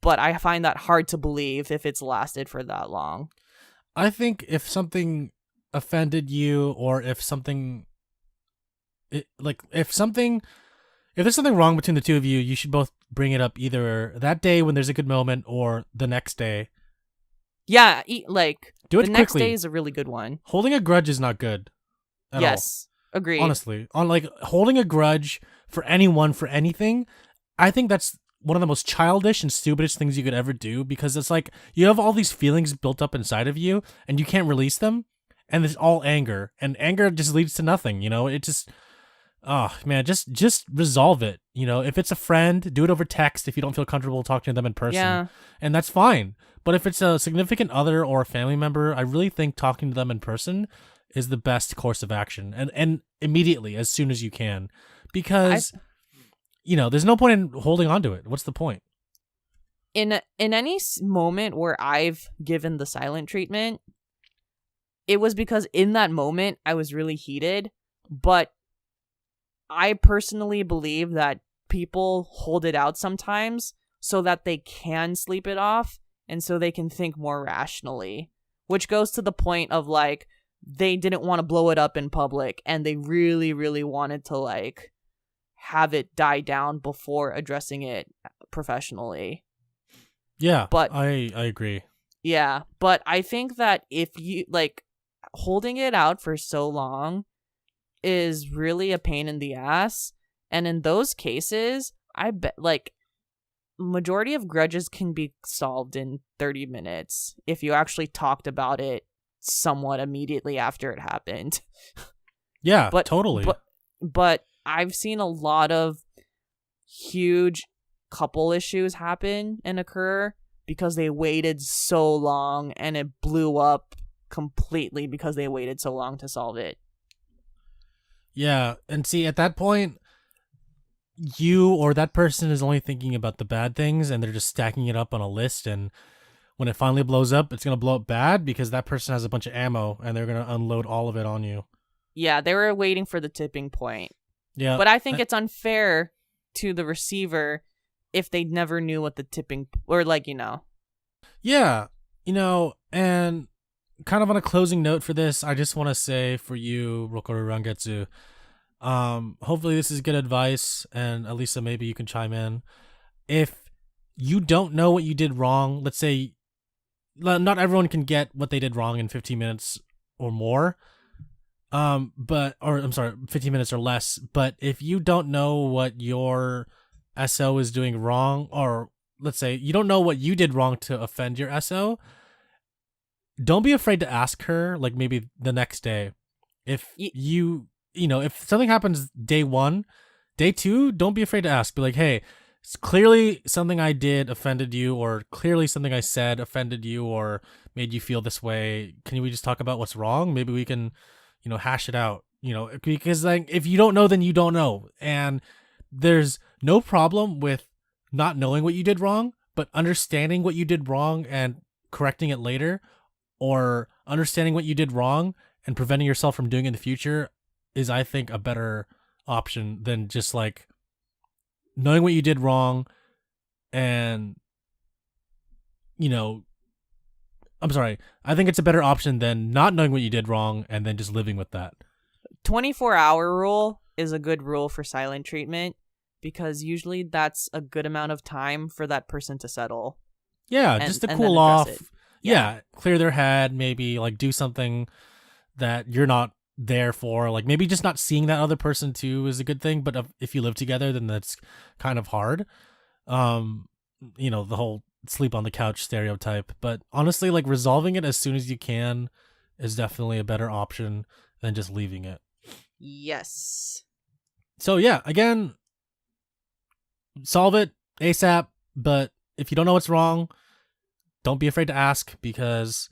Speaker 2: But I find that hard to believe if it's lasted for that long.
Speaker 1: I think if something offended you, or if there's something wrong between the two of you, you should both bring it up either that day when there's a good moment or the next day.
Speaker 2: Yeah,
Speaker 1: Do it
Speaker 2: the next
Speaker 1: quickly.
Speaker 2: day is a really good one.
Speaker 1: Holding a grudge is not good at all.
Speaker 2: Yes, agreed.
Speaker 1: Honestly, on like holding a grudge for anyone for anything, I think that's one of the most childish and stupidest things you could ever do, because it's like you have all these feelings built up inside of you and you can't release them, and it's all anger, and anger just leads to nothing. It just, oh man, just resolve it. If it's a friend, do it over text if you don't feel comfortable talking to them in person.
Speaker 2: Yeah.
Speaker 1: And that's fine. But if it's a significant other or a family member, I really think talking to them in person is the best course of action, and immediately, as soon as you can, because there's no point in holding on to it. What's the point?
Speaker 2: In any moment where I've given the silent treatment, it was because in that moment I was really heated, but I personally believe that people hold it out sometimes so that they can sleep it off and so they can think more rationally, which goes to the point of like they didn't want to blow it up in public and they really, really wanted to like have it die down before addressing it professionally.
Speaker 1: Yeah,
Speaker 2: but
Speaker 1: I agree.
Speaker 2: Yeah, but I think that if you like holding it out for so long is really a pain in the ass, and in those cases, I bet like majority of grudges can be solved in 30 minutes if you actually talked about it somewhat immediately after it happened.
Speaker 1: Yeah, totally.
Speaker 2: But I've seen a lot of huge couple issues happen and occur because they waited so long, and it blew up completely because they waited so long to solve it.
Speaker 1: Yeah, and see, at that point, you or that person is only thinking about the bad things, and they're just stacking it up on a list, and when it finally blows up, it's going to blow up bad because that person has a bunch of ammo, and they're going to unload all of it on you.
Speaker 2: Yeah, they were waiting for the tipping point.
Speaker 1: Yeah.
Speaker 2: But I think it's unfair to the receiver if they never knew what the tipping, or like,
Speaker 1: Yeah, and kind of on a closing note for this, I just want to say for you, Rokoru Rangetsu, hopefully this is good advice, and Alyssa, maybe you can chime in. If you don't know what you did wrong, let's say not everyone can get what they did wrong in 15 minutes or more, 15 minutes or less, but if you don't know what your SO is doing wrong, or let's say you don't know what you did wrong to offend your SO, don't be afraid to ask her, like maybe the next day. If if something happens day 1, day 2, don't be afraid to ask. Be like, hey, it's clearly something I did offended you, or clearly something I said offended you or made you feel this way. Can we just talk about what's wrong? Maybe we can, hash it out, because like if you don't know, then you don't know. And there's no problem with not knowing what you did wrong, but understanding what you did wrong and correcting it later, or understanding what you did wrong and preventing yourself from doing it in the future is, I think, a better option than just like knowing what you did wrong and, I think it's a better option than not knowing what you did wrong and then just living with that.
Speaker 2: 24-hour rule is a good rule for silent treatment because usually that's a good amount of time for that person to settle.
Speaker 1: Yeah, just to cool off. Yeah, clear their head, maybe like do something that you're not there for. Like maybe just not seeing that other person too is a good thing, but if you live together, then that's kind of hard. The whole sleep on the couch stereotype. But honestly, like resolving it as soon as you can is definitely a better option than just leaving it.
Speaker 2: Yes.
Speaker 1: So yeah, again, solve it ASAP, but if you don't know what's wrong, don't be afraid to ask, because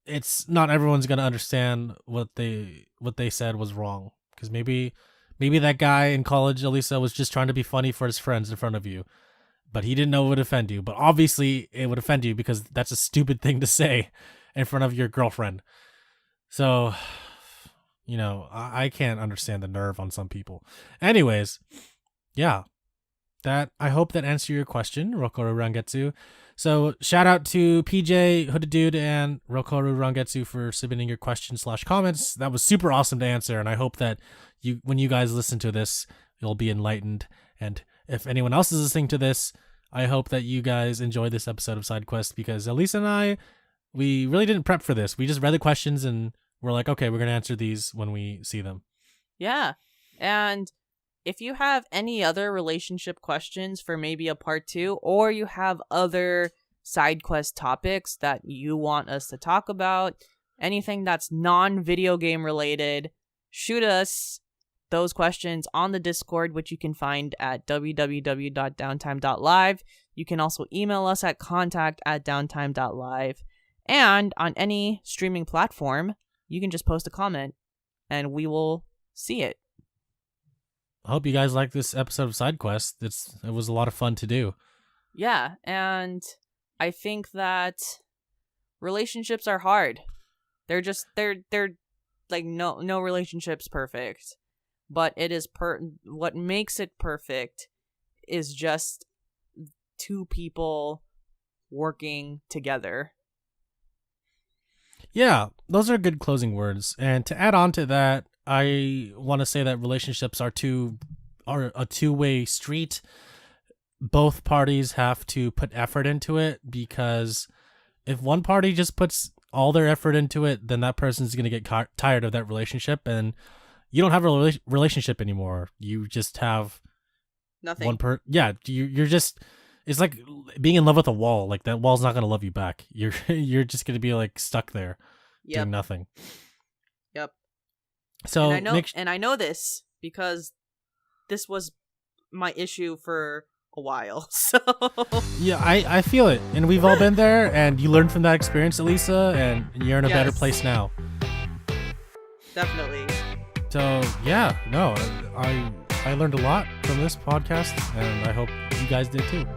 Speaker 1: it's not everyone's going to understand what they said was wrong, because maybe that guy in college, Alyssa, was just trying to be funny for his friends in front of you, but he didn't know it would offend you. But obviously it would offend you because that's a stupid thing to say in front of your girlfriend. So, I can't understand the nerve on some people. Anyways, yeah. I hope that answered your question, Rokoru Rangetsu. So shout out to PJ, Hooded Dude, and Rokoru Rangetsu for submitting your questions/comments. That was super awesome to answer, and I hope that when you guys listen to this, you'll be enlightened. And if anyone else is listening to this, I hope that you guys enjoyed this episode of Sidequest, because Alyssa and I, we really didn't prep for this. We just read the questions and we're like, okay, we're going to answer these when we see them.
Speaker 2: Yeah. And if you have any other relationship questions for maybe a part 2, or you have other Sidequest topics that you want us to talk about, anything that's non-video game related, shoot us those questions on the Discord, which you can find at www.downtime.live. You can also email us at contact@downtime.live. And on any streaming platform, you can just post a comment and we will see it.
Speaker 1: I hope you guys like this episode of Sidequest. It was a lot of fun to do.
Speaker 2: Yeah, and I think that relationships are hard. They're like no relationship's perfect. But it is what makes it perfect is just two people working together.
Speaker 1: Yeah, those are good closing words. And to add on to that, I want to say that relationships are a two-way street. Both parties have to put effort into it, because if one party just puts all their effort into it, then that person's going to get tired of that relationship, and you don't have a relationship anymore. You just have
Speaker 2: nothing.
Speaker 1: You're just, it's like being in love with a wall. Like, that wall's not going to love you back. You're just going to be like stuck there doing nothing.
Speaker 2: Yep.
Speaker 1: So
Speaker 2: and I know this because this was my issue for a while. So
Speaker 1: yeah, I feel it, and we've all been there, and you learned from that experience, Alyssa, and you're in a better place now.
Speaker 2: Definitely.
Speaker 1: So yeah, no, I learned a lot from this podcast, and I hope you guys did too.